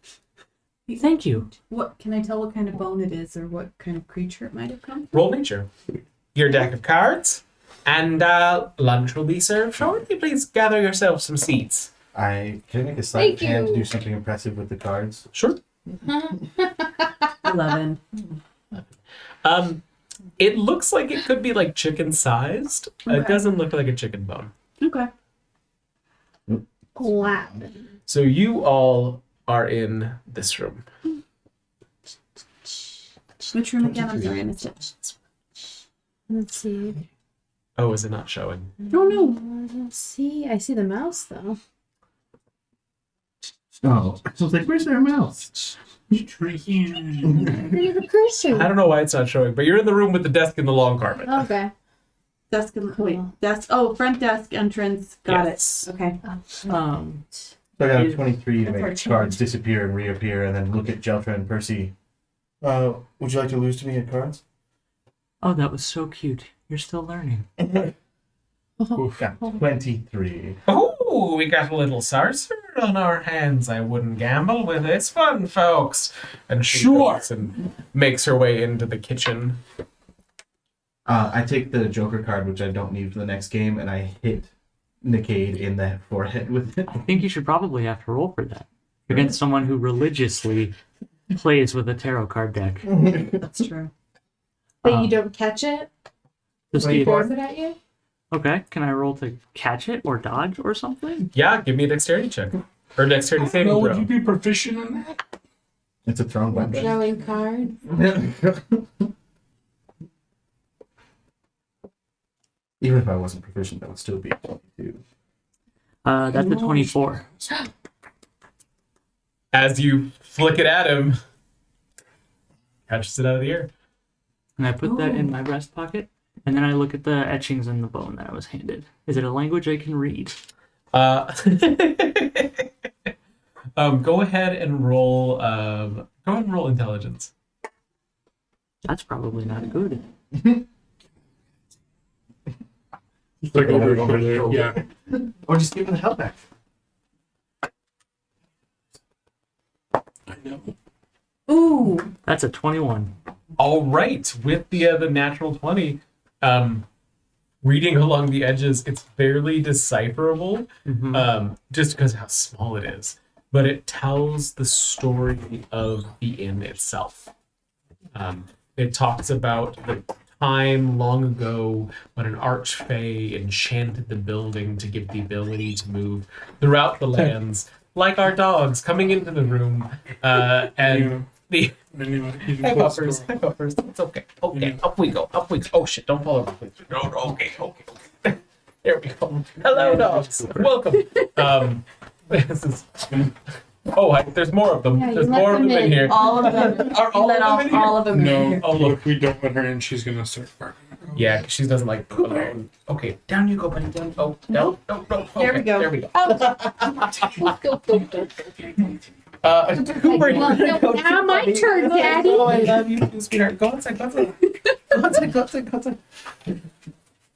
Thank you. What can I tell? What kind of bone it is, or what kind of creature it might have come from? Roll nature. Your deck of cards. And lunch will be served shortly. Please gather yourself some seats. Can I make a sleight of Thank hand to you. do something impressive with the cards? Sure. 11. It looks like it could be like chicken sized. It Okay. doesn't look like a chicken bone. Okay. Wow. So you all are in this room. Which room again? I'm sorry, I missed it. Let's see. Oh, is it not showing? Oh no. I don't see. I see the mouse though. Oh, I was like, where's their mouse? Right here. There's a cursor. I don't know why it's not showing, but you're in the room with the desk and the long carpet. Okay. Desk and Cool. wait, desk. Oh, front desk entrance. Got Yes. it. Okay. So I got a 23 to That's our make cards disappear and reappear, and then look at Jeltra and Percy. Would you like to lose to me at cards? Oh, that was so cute. You're still learning. Got 23. Oh, we got a little sorcerer on our hands. I wouldn't gamble with this one, folks. And she Sure. goes and makes her way into the kitchen. I take the Joker card, which I don't need for the next game, and I hit Nickade in the forehead with it. I think you should probably have to roll for that. Against someone who religiously plays with a tarot card deck. That's true. But you don't catch it? Just Wait, the- Throws it at you? okay, can I roll to catch it or dodge or something? Yeah, give me a dexterity check. Or dexterity saving Well, would you throw. be proficient in that? It's a thrown weapon. Throwing cards. Even if I wasn't proficient, that would still be 22. That's a 24. As you flick it at him, catches it out of the air. And I put that in my breast pocket. And then I look at the etchings in the bone that I was handed. Is it a language I can read? Go ahead and roll. Go ahead and roll intelligence. That's probably not good. Like over there. Yeah. Or just give him the help back. I know. Ooh. That's a 21. All right, with the natural 20, reading along the edges, it's barely decipherable, just because of how small it is. But it tells the story of the inn itself. It talks about the time long ago when an archfey enchanted the building to give the ability to move throughout the lands, like our dogs coming into the room, and Anyway, you can Hi, close the puppers. door. Hi, puppers. It's okay. Okay, Yeah. up we go. Up we go. Oh, shit. Don't fall over, please. No, no, okay. There we go. Hello, dogs. Welcome. This is... Oh, there's more of them. Yeah, you There's let more of them them in in. here. All of them. Are all Let of them in here? all of them in No, here. Oh, look. if we don't let her in, she's gonna start barking. Yeah, 'cause she doesn't like poop alone. Okay, down you go, buddy. Down. Oh, no, no, no. There Okay, we go. There we go. Go. Cooper, Well, no, now my turn, Daddy. Oh, I love you too, sweetheart. Go outside, go outside. Go outside, go outside, go outside.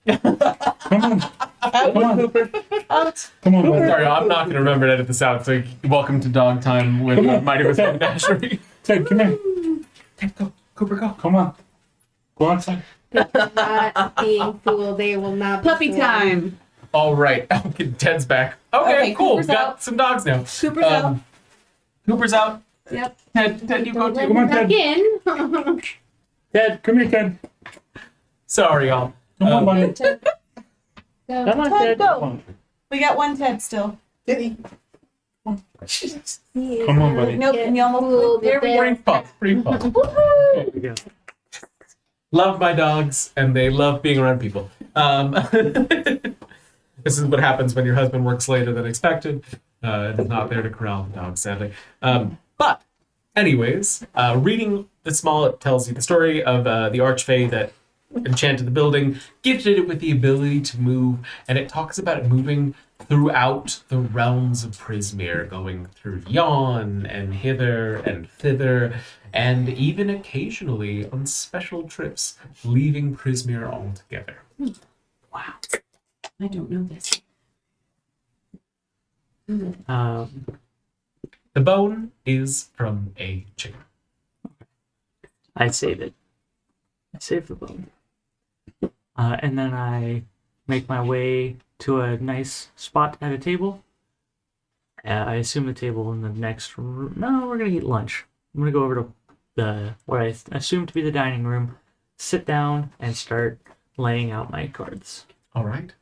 Come on. Come on. Cooper. Out. Come on, buddy. Sorry, I'm not going to remember to edit this out, so welcome to Dog Time with Mighty Misfit Menagerie. Ted, come here. Ted, go. Cooper, go. Come on. Go outside. Not being fooled. They will not be Puppy fooled. time. All right. Okay, Ted's back. Okay, Okay, cool. Cooper's Got out. some dogs now. Cooper's out. Cooper's out. Yep. Ted, you go Don't let too. Come on, him back Ted. in. Ted, come here, Ted. Sorry, y'all. Come on, buddy. Go. Come on, Ted, Ted. go. Come on. We got one Ted still. Come on, buddy. Nope, and you almost there we go. Free puff. Free puff. There we go. Love my dogs, and they love being around people. This is what happens when your husband works later than expected and is not there to corral the dogs, sadly. But, anyways, reading the small, it tells you the story of the archfey that enchanted the building, gifted it with the ability to move, and it talks about it moving throughout the realms of Prismeer, going through yon and hither and thither, and even occasionally on special trips, leaving Prismeer altogether. Wow. I don't know this. The bone is from a chicken. I save it. I save the bone. And then I make my way to a nice spot at a table. I assume the table in the next room. No, we're going to eat lunch. I'm going to go over to what I assume to be the dining room, sit down, and start laying out my cards. All right.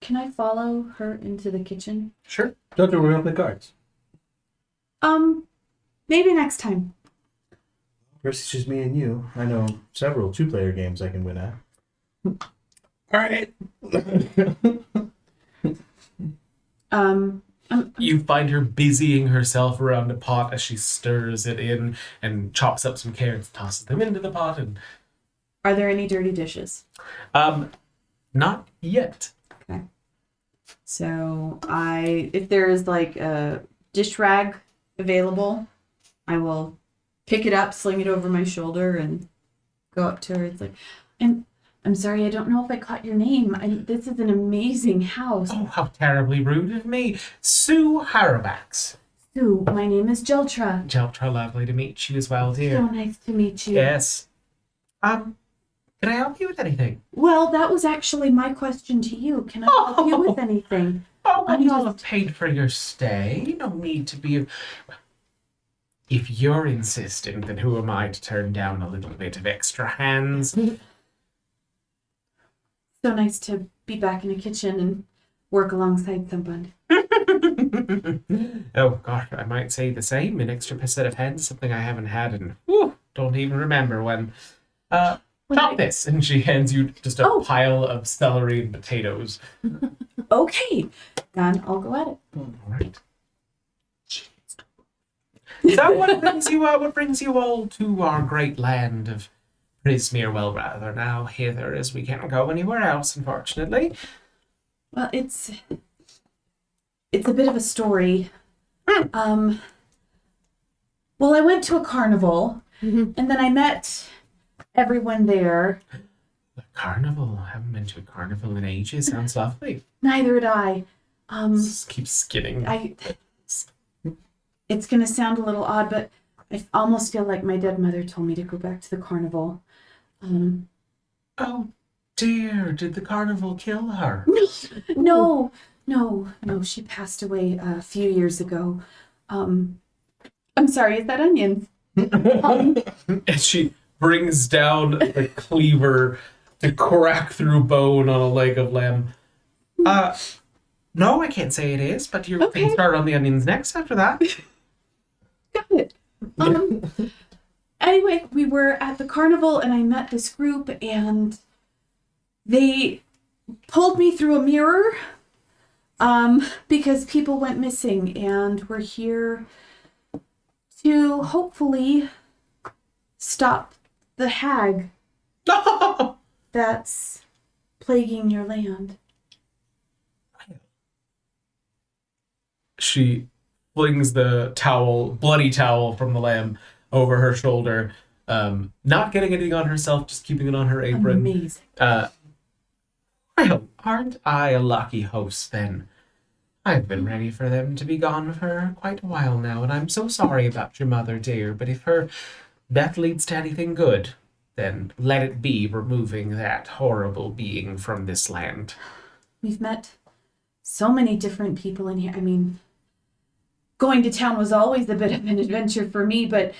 Can I follow her into the kitchen? Sure. Don't do, we're gonna play cards. Maybe next time. First, it's just me and you. I know several two-player games I can win at. All right. You find her busying herself around a pot as she stirs it in and chops up some carrots, tosses them into the pot, and Are there any dirty dishes? not yet. Okay. So if there is like a dish rag available, I will pick it up, sling it over my shoulder, and go up to her. It's like, I'm sorry, I don't know if I caught your name. This is an amazing house. Oh, how terribly rude of me. Sue Harrowax. Sue, my name is Jeltra. Jeltra, lovely to meet you as well, So dear. nice to meet you. Yes. Can I help you with anything? Well, that was actually my question to you. Can I help you with anything? Oh, well, I'm you all just- have paid for your stay. No need to be... If you're insisting, then who am I to turn down a little bit of extra hands? So nice to be back in the kitchen and work alongside someone. Oh, gosh, I might say the same. An extra set of hands, something I haven't had in... don't even remember when. Chop this! And she hands you just a pile of celery and potatoes. Okay, then I'll go at it. All right. So what brings you all to our great land of Prismeer? Well, rather now hither, as we can't go anywhere else, unfortunately. Well, it's a bit of a story. Well, I went to a carnival, and then I met everyone there. The carnival. I haven't been to a carnival in ages. Sounds lovely. Neither had I. Just keep skinning. It's gonna sound a little odd, but I almost feel like my dead mother told me to go back to the carnival. Oh dear, did the carnival kill her? No, she passed away a few years ago. I'm sorry, is that onions? And she brings down the cleaver to crack through bone on a leg of lamb. No, I can't say it is, but you can start on the onions next after that. Got it. Anyway, we were at the carnival and I met this group and they pulled me through a mirror because people went missing, and we're here to hopefully stop the hag that's plaguing your land. She flings the bloody towel from the lamb over her shoulder, not getting anything on herself, just keeping it on her apron. Amazing. Well, aren't I a lucky host then? I've been ready for them to be gone for quite a while now, and I'm so sorry about your mother, dear, but if her death leads to anything good, then let it be removing that horrible being from this land. We've met so many different people in here. I mean, going to town was always a bit of an adventure for me, but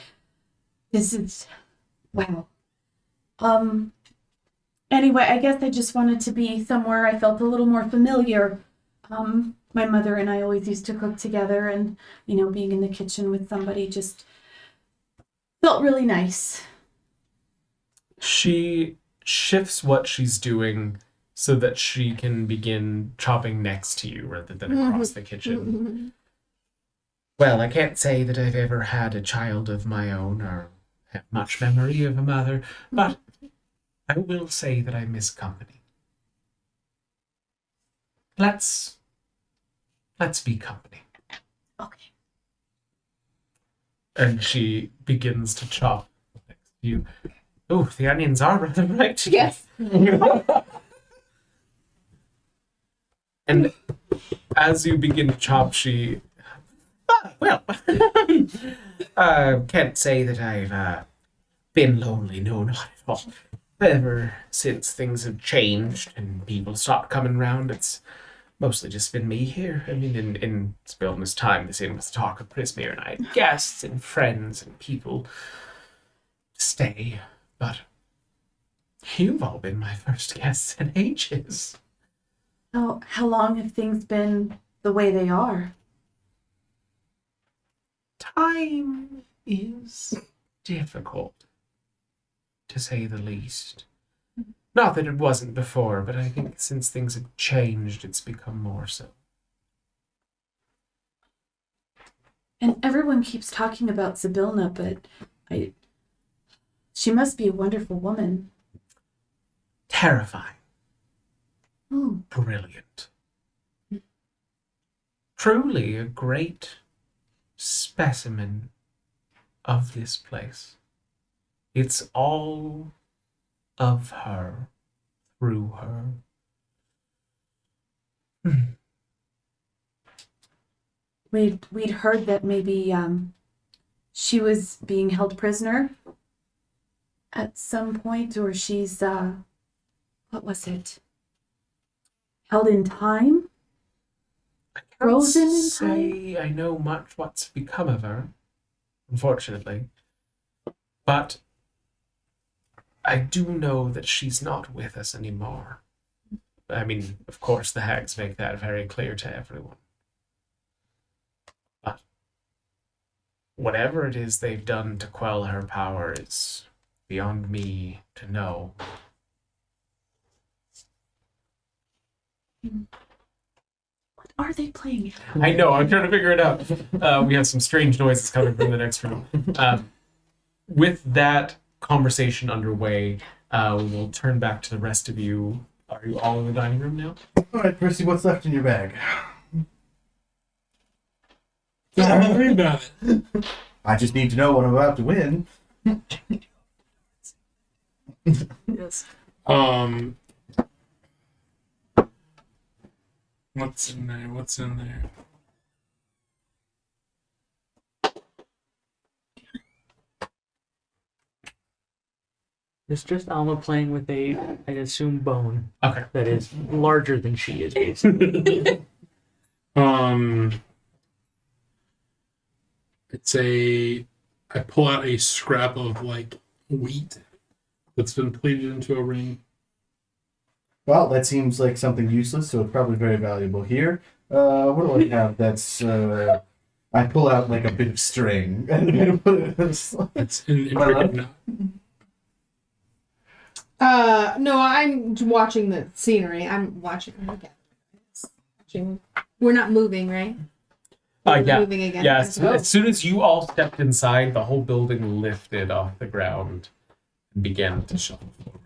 this is, wow. Anyway, I guess I just wanted to be somewhere I felt a little more familiar. My mother and I always used to cook together, and, being in the kitchen with somebody just felt really nice. She shifts what she's doing so that she can begin chopping next to you rather than across the kitchen. Well, I can't say that I've ever had a child of my own or have much memory of a mother, but I will say that I miss company. Let's be company. Okay. And she begins to chop next to you. Oh, the onions are rather bright. Yes. And as you begin to chop, she... can't say that I've been lonely, no, not at all. Ever since things have changed and people stopped coming round, it's mostly just been me here. I mean, in Spilman's time, this inn was the talk of Prismere, and I had guests and friends and people to stay, but you've all been my first guests in ages. How long have things been the way they are? Time is difficult, to say the least. Not that it wasn't before, but I think since things have changed, it's become more so. And everyone keeps talking about Sibilna, but she must be a wonderful woman. Terrifying. Oh. Brilliant. Truly a great specimen of this place. It's all of her, through her. We'd heard that maybe she was being held prisoner at some point, or she's what was it? Held in time? I can't Frozen in say I know much what's become of her, unfortunately. But I do know that she's not with us anymore. I mean, of course, the hags make that very clear to everyone. But whatever it is they've done to quell her power is beyond me to know. What are they playing? I know, I'm trying to figure it out. We have some strange noises coming from the next room. With that conversation underway, we will turn back to the rest of you. Are you all in the dining room now? All right, Percy, what's left in your bag? Don't worry about it. I just need to know what I'm about to win. Yes. What's in there? What's in there? It's just Alma playing with a, I assume, bone Okay. that is larger than she is, basically. I pull out a scrap of wheat that's been pleated into a ring. Well, that seems like something useless, so it's probably very valuable here. What do I have? That's I pull out like a bit of string and put it in the slot. It's an Am I allowed? intricate knot. No, I'm watching the scenery. I'm watching. We're not moving, right? We're Yeah. moving again. Yeah, Okay. as soon as you all stepped inside, the whole building lifted off the ground and began to shuffle forward.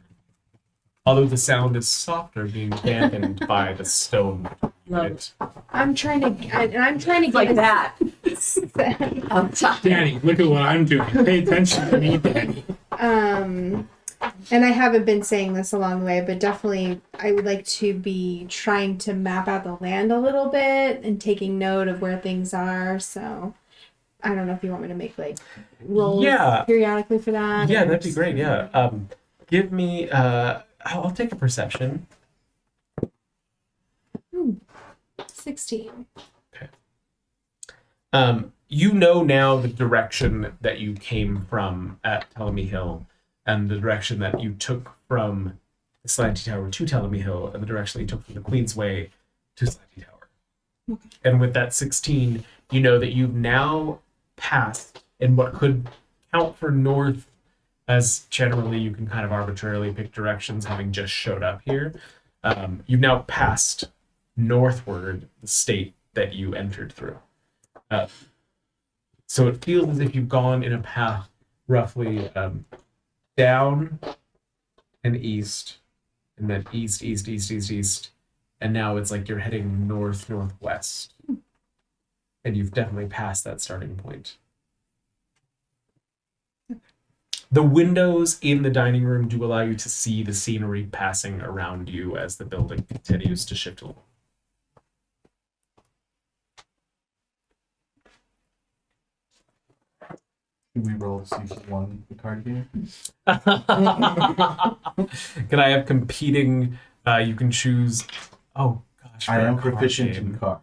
Although the sound is softer, being dampened by the stone. unit. I'm trying to get Like a- that. Danny, look at what I'm doing. Pay attention to me, Danny. And I haven't been saying this along the way, but definitely I would like to be trying to map out the land a little bit and taking note of where things are. So I don't know if you want me to make like rolls periodically for that. Yeah, or that'd be just- great. Yeah. Give me. I'll take a perception. 16. You know now the direction that you came from at Ptolemy Hill, and the direction that you took from the Slanty Tower to Ptolemy Hill, and the direction that you took from the Queen's Way to Slanty Tower. Okay. And with that 16, you know that you've now passed in what could count for north, as generally you can kind of arbitrarily pick directions having just showed up here. You've now passed northward the state that you entered through. So it feels as if you've gone in a path roughly down and east, and then east, and now it's like you're heading northwest, and you've definitely passed that starting point. The windows in the dining room do allow you to see the scenery passing around you as the building continues to shift along. Should we roll to see if you won the card game? Can I have competing? You can choose. Oh gosh, I for a am card proficient game. in cards.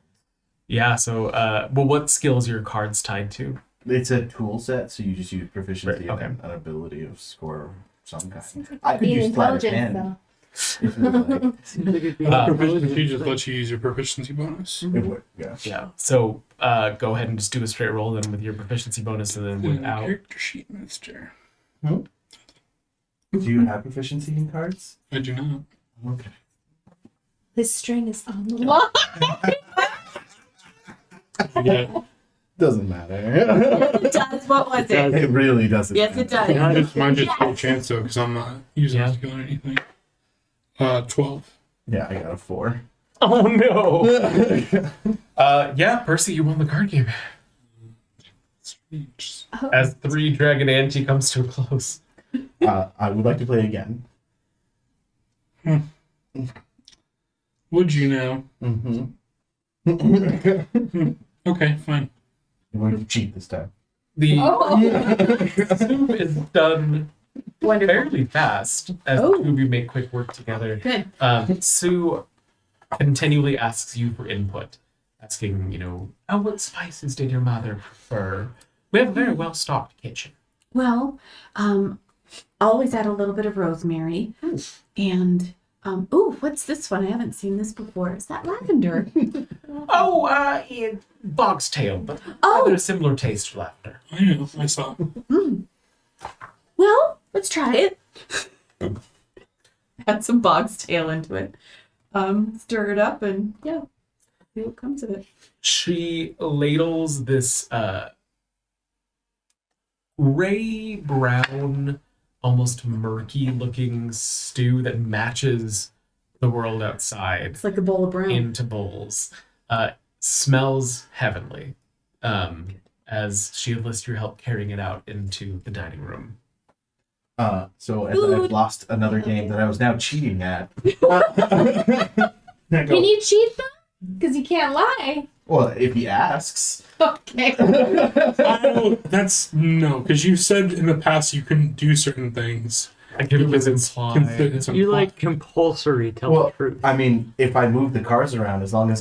Yeah. So, well, what skills are your cards tied to? It's a tool set, so you just use proficiency Right, okay. and an ability of score of some kind. Seems like I that could being use sleight of intelligent, hand. though. If you would like. Seems like it'd be Proficiency just lets you use your proficiency bonus. It would, yeah. Yeah. So, go ahead and just do a straight roll then with your proficiency bonus, and then without. Character sheet, Mister. Do you have proficiency in cards? I do not. Okay. This string is on the line. Yeah, Doesn't matter. It does. What was it? It really doesn't. Yes, it matter. does. mine just full chance though, because I'm not using Yeah. a skill or anything. 12. Yeah, I got a 4. Oh no. Yeah, Percy, you won the card game. Sweet. As 3 Dragon Ante comes to a close. I would like to play again. Would you now? Mm-hmm. Okay, fine. I'm going to cheat this time. The Oh. soup is done Wonderful. fairly fast as the Oh. two of you make quick work together. Good. Sue continually asks you for input, asking, oh, what spices did your mother prefer? We have a very well-stocked kitchen. Well, always add a little bit of rosemary. And, what's this one? I haven't seen this before. Is that lavender? Oh, bog's tail, but rather a similar taste to lavender. I know, I saw. Well, let's try it. Add some bog's tail into it. Stir it up and, yeah, see what comes of it. She ladles this gray-brown, almost murky-looking stew that matches the world outside It's like a bowl of brown. into bowls. Smells heavenly, as she enlists your help carrying it out into the dining room. So as I've lost another game that I was now cheating at. Can you cheat them? Because you can't lie. Well, if he asks. Okay. That's no, because you said in the past you couldn't do certain things. I give it as implied. It's You implied. like compulsory tell Well, the truth. I mean, if I move the cards around, as long as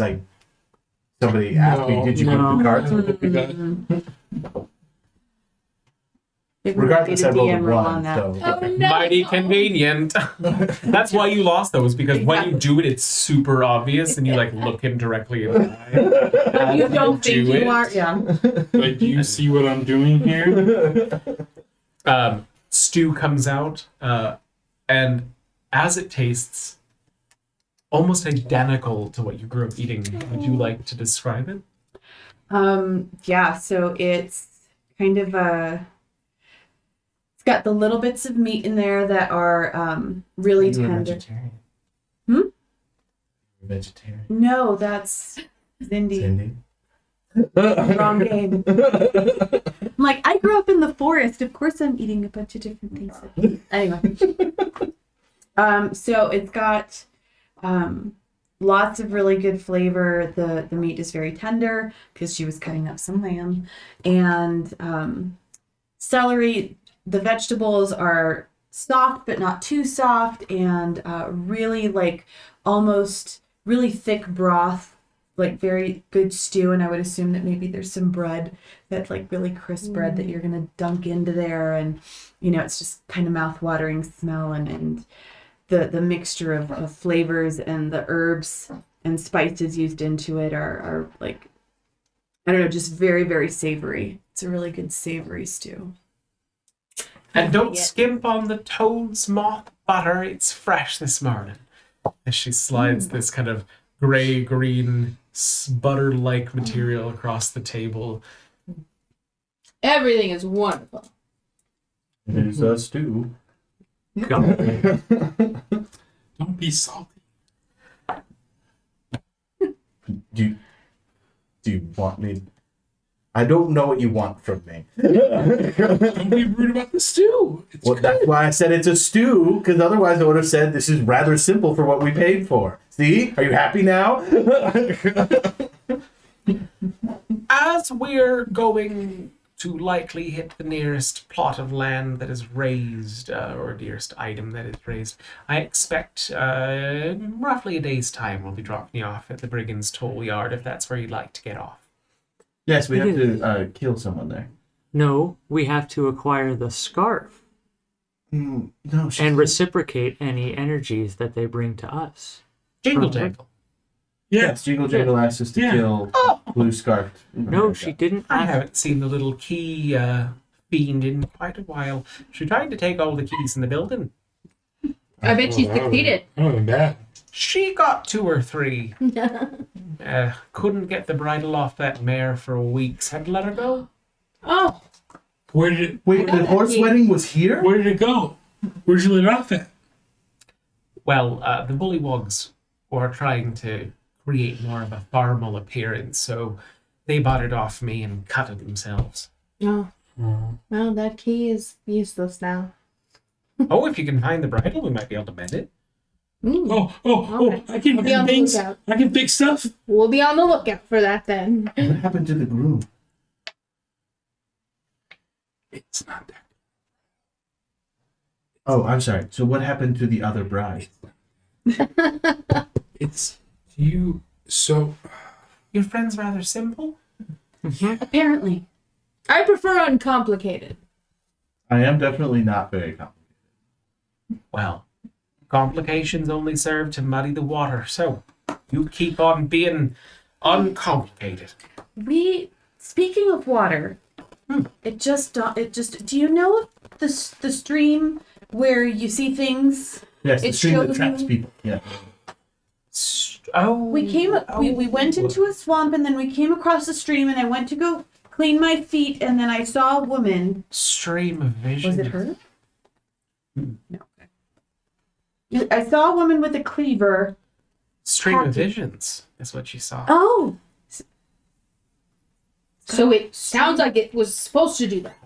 somebody asked me, No, did you no. move the cards? Do that. Maybe we Regardless, I need a rolled a DM roll on one, that. so. Oh no! Mighty convenient. That's why you lost those, because when you Exactly. do it, it's super obvious, and you like look him directly in the eye. But you don't think do you it. are? Yeah. Like, do you see what I'm doing here? Stew comes out, and as it tastes almost identical to what you grew up eating, would you like to describe it? Yeah, so it's kind of it's got the little bits of meat in there that are really You're a tender. vegetarian. Hmm? You're a vegetarian. No, that's Cindy. Cindy. Wrong game. I'm like, I grew up in the forest. Of course I'm eating a bunch of different things. Anyway. So it's got lots of really good flavor. The meat is very tender because she was cutting up some lamb. And celery, the vegetables are soft but not too soft, and really like almost really thick broth, like very good stew. And I would assume that maybe there's some bread, that like really crisp bread that you're gonna dunk into there, and you know, it's just kind of mouth-watering smell, and the mixture of flavors and the herbs and spices used into it are like, I don't know, just very, very savory. It's a really good savory stew. And don't skimp on the toad's moth butter. It's fresh this morning. As she slides this kind of gray-green butter-like material across the table. Everything is wonderful. It is a stew. Don't be salty. Do you want me? I don't know what you want from me. Don't be rude about the stew. It's Well, good. that's why I said it's a stew, because otherwise I would have said this is rather simple for what we paid for. See? Are you happy now? As we're going to likely hit the nearest plot of land that is raised, or nearest item that is raised, I expect roughly a day's time we'll be dropping you off at the Brigand's Toll Yard, if that's where you'd like to get off. Yes, we have to kill someone there. No, we have to acquire the scarf No, and reciprocate any energies that they bring to us. Jingle Uh-huh. jangle. Yes, Jingle Jangle asked us to Yeah. kill Blue Scarf. No, she didn't. I haven't seen the little key fiend in quite a while. She tried to take all the keys in the building. I bet she that would've- succeeded. That would have been bad. She got 2 or 3. Couldn't get the bridle off that mare for weeks. Had to let her go. Oh, Where did it? Wait, the horse wedding was here? Where did it go? Where'd you let it off at? Well, the bullywogs were trying to create more of a formal appearance, so they bought it off me and cut it themselves. no. Well, that key is useless now. Oh, if you can find the bridle, we might be able to mend it. Oh! Okay. I can I'll be on do the things. lookout. I can fix stuff. We'll be on the lookout for that then. What happened to the groom? It's not that. Oh, I'm sorry. So what happened to the other bride? It's you. So Your friend's rather simple. Apparently. I prefer uncomplicated. I am definitely not very complicated. Well, complications only serve to muddy the water, so you keep on being uncomplicated. Speaking of water, it just, do you know of the stream where you see things? Yes, the It stream that shows traps you- people. Yeah. Oh, We went into a swamp, and then we came across the stream, and I went to go clean my feet, and then I saw a woman. stream of vision. Was it her? No. I saw a woman with a cleaver. Stream of Happy. visions is what she saw. Oh, So it sounds like it was supposed to do that.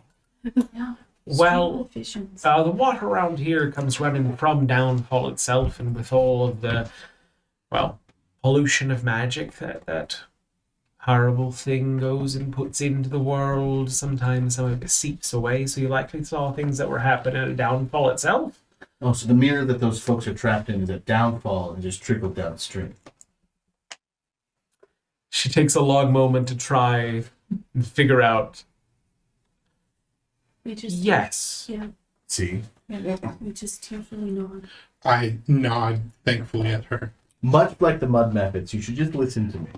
yeah. Well, Visions. the water around here comes running from Downfall itself, and with all of the, well, pollution of magic that horrible thing goes and puts into the world, sometimes some of it seeps away, so you likely saw things that were happening at Downfall itself. Oh, so the mirror that those folks are trapped in is at downfall and just trickled downstream. She takes a long moment to try and figure out. We just Yes. Yeah, See? we just usually nod. I nod thankfully at her. Much like the mud methods, you should just listen to me.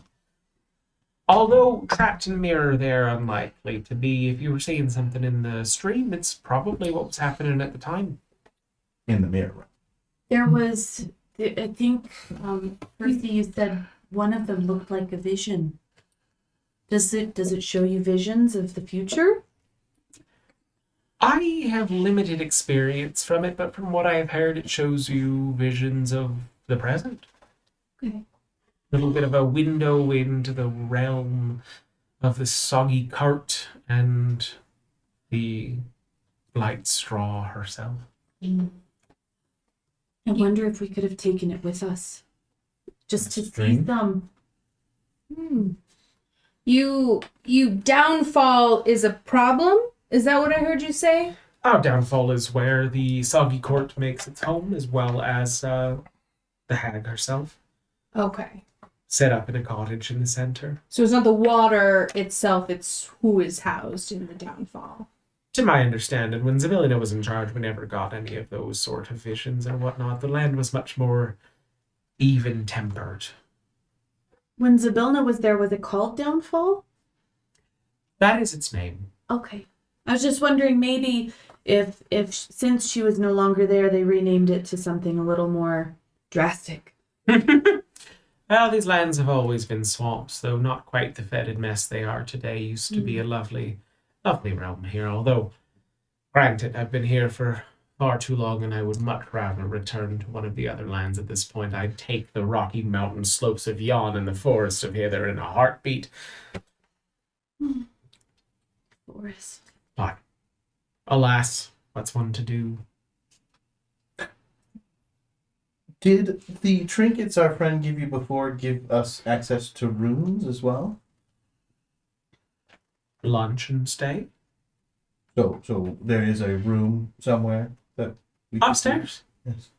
Although trapped in a mirror, they're unlikely to be. If you were seeing something in the stream, it's probably what was happening at the time. In the mirror. There was, I think, Percy, you said one of them looked like a vision. Does it show you visions of the future? I have limited experience from it, but from what I have heard, it shows you visions of the present. Okay. A little bit of a window into the realm of the soggy cart and the light straw herself. I wonder if we could have taken it with us. Just to see String? some. You downfall is a problem? Is that what I heard you say? Our downfall is where the soggy court makes its home, as well as the hag herself, Okay. set up in a cottage in the center. So it's not the water itself, it's who is housed in the downfall. To my understanding, when Zavilina was in charge, we never got any of those sort of visions and whatnot. The land was much more even-tempered. When Zabilna was there, was it called Downfall? That is its name. Okay. I was just wondering maybe if since she was no longer there, they renamed it to something a little more drastic. Well, these lands have always been swamps, though not quite the fetid mess they are today. Used to be a lovely, lovely realm here, although, granted, I've been here for far too long and I would much rather return to one of the other lands at this point. I'd take the rocky mountain slopes of Yon and the forest of Hither in a heartbeat. Forest. But, alas, what's one to do? Did the trinkets our friend give you before give us access to rooms as well? Lunch and stay? So there is a room somewhere that we could Upstairs? use?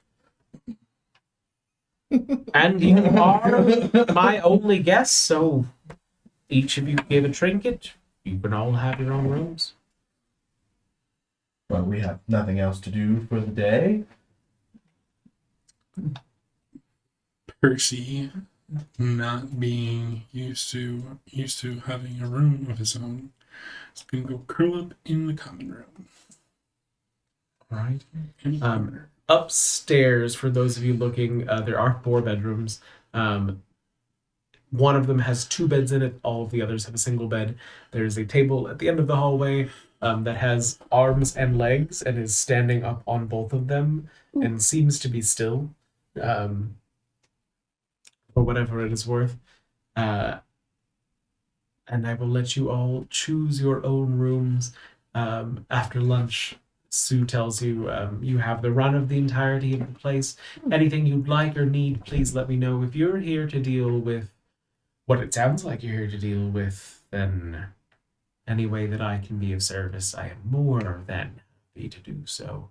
And you are my only guest, so each of you give a trinket. You can all have your own rooms. Well, we have nothing else to do for the day. Percy, not being used to having a room of his own, is gonna go curl up in the common room. Right. In the corner. Upstairs, for those of you looking, there are 4 bedrooms. One of them has 2 beds in it. All of the others have a single bed. There's a table at the end of the hallway that has arms and legs and is standing up on both of them and seems to be still, for whatever it is worth. And I will let you all choose your own rooms. After lunch, Sue tells you you have the run of the entirety of the place. Anything you'd like or need, please let me know. If you're here to deal with what it sounds like you're here to deal with, then any way that I can be of service, I am more than happy to do so.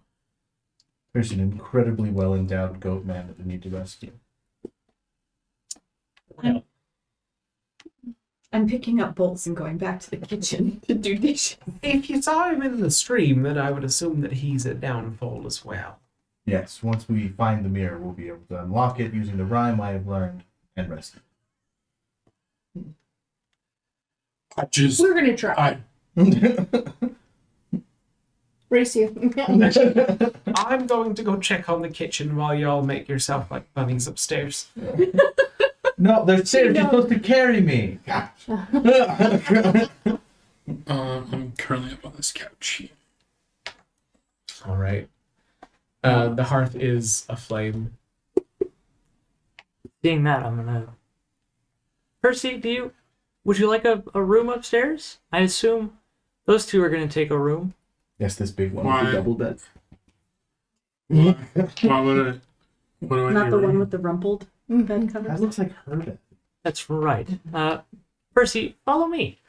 There's an incredibly well-endowed goat man that we need to rescue. Well, I'm picking up bolts and going back to the kitchen to do dishes. if you saw him in the stream, then I would assume that he's at Downfall as well. Yes, once we find the mirror, we'll be able to unlock it using the rhyme I have learned and rescue. We're gonna try. Brace you. I'm going to go check on the kitchen while y'all make yourself like bunnies upstairs. No, they're stairs. You're supposed to carry me. Gosh. I'm currently up on this couch. All right. The hearth is aflame. Seeing that, I'm gonna. Percy, would you like a room upstairs? I assume those two are gonna take a room. Yes, this big one Why? with the double bed. Why would I? What do I Not need the a one room? with the rumpled bed That covers. looks like her bed. That's right. Percy, follow me.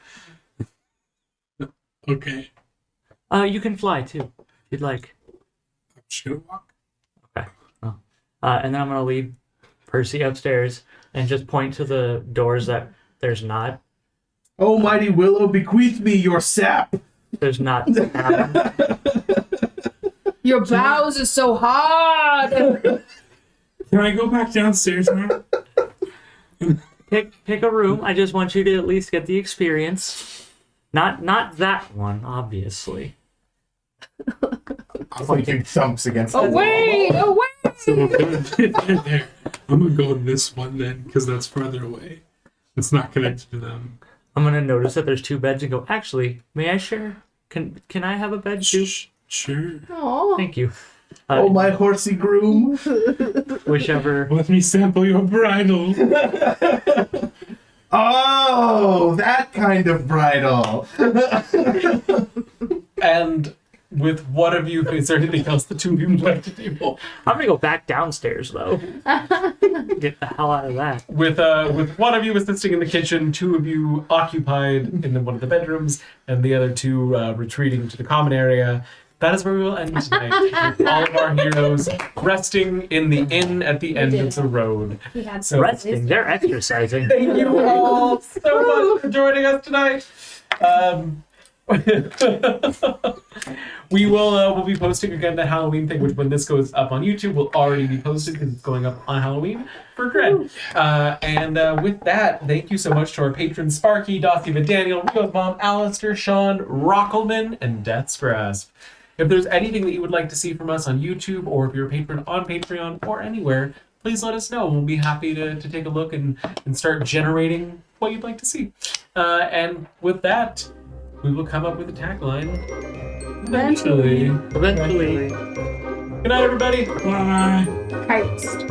Okay, You can fly too, if you'd like. I'm just gonna walk. And then I'm gonna lead Percy upstairs and just point to the doors that there's not. Oh, mighty willow, bequeath me your sap. There's not. Your brows are so hard. Can I go back downstairs now? Pick a room. I just want you to at least get the experience. Not that one, obviously. Pointing thumps against the Away! wall. Away! So there. I'm gonna go this one then, because that's farther away. It's not connected to them. I'm gonna notice that there's 2 beds and go, actually, may I share? Can I have a bed too? Sure. Aw. Thank you. Oh, my horsey groom. Whichever. Let me sample your bridle. Oh, that kind of bridal. And with one of you, is there anything else the two of you would like to do? I'm gonna go back downstairs though. Get the hell out of that. With one of you assisting in the kitchen, 2 of you occupied in one of the bedrooms, and the other 2 retreating to the common area. That is where we will end tonight. With all of our heroes resting in the inn at the end of the road. He had So Resting, they're exercising. thank you all so much for joining us tonight. We'll be posting again the Halloween thing, which when this goes up on YouTube will already be posted because it's going up on Halloween for Dread. And with that, thank you so much to our patrons Sparky, Dothy, Daniel, Rio's Mom, Alistair, Sean, Rockelman, and Death's Grasp. If there's anything that you would like to see from us on YouTube, or if you're a patron on Patreon or anywhere, please let us know. We'll be happy to take a look and start generating what you'd like to see. And with that, we will come up with a tagline eventually. Eventually. Good night, everybody. Bye. Christ.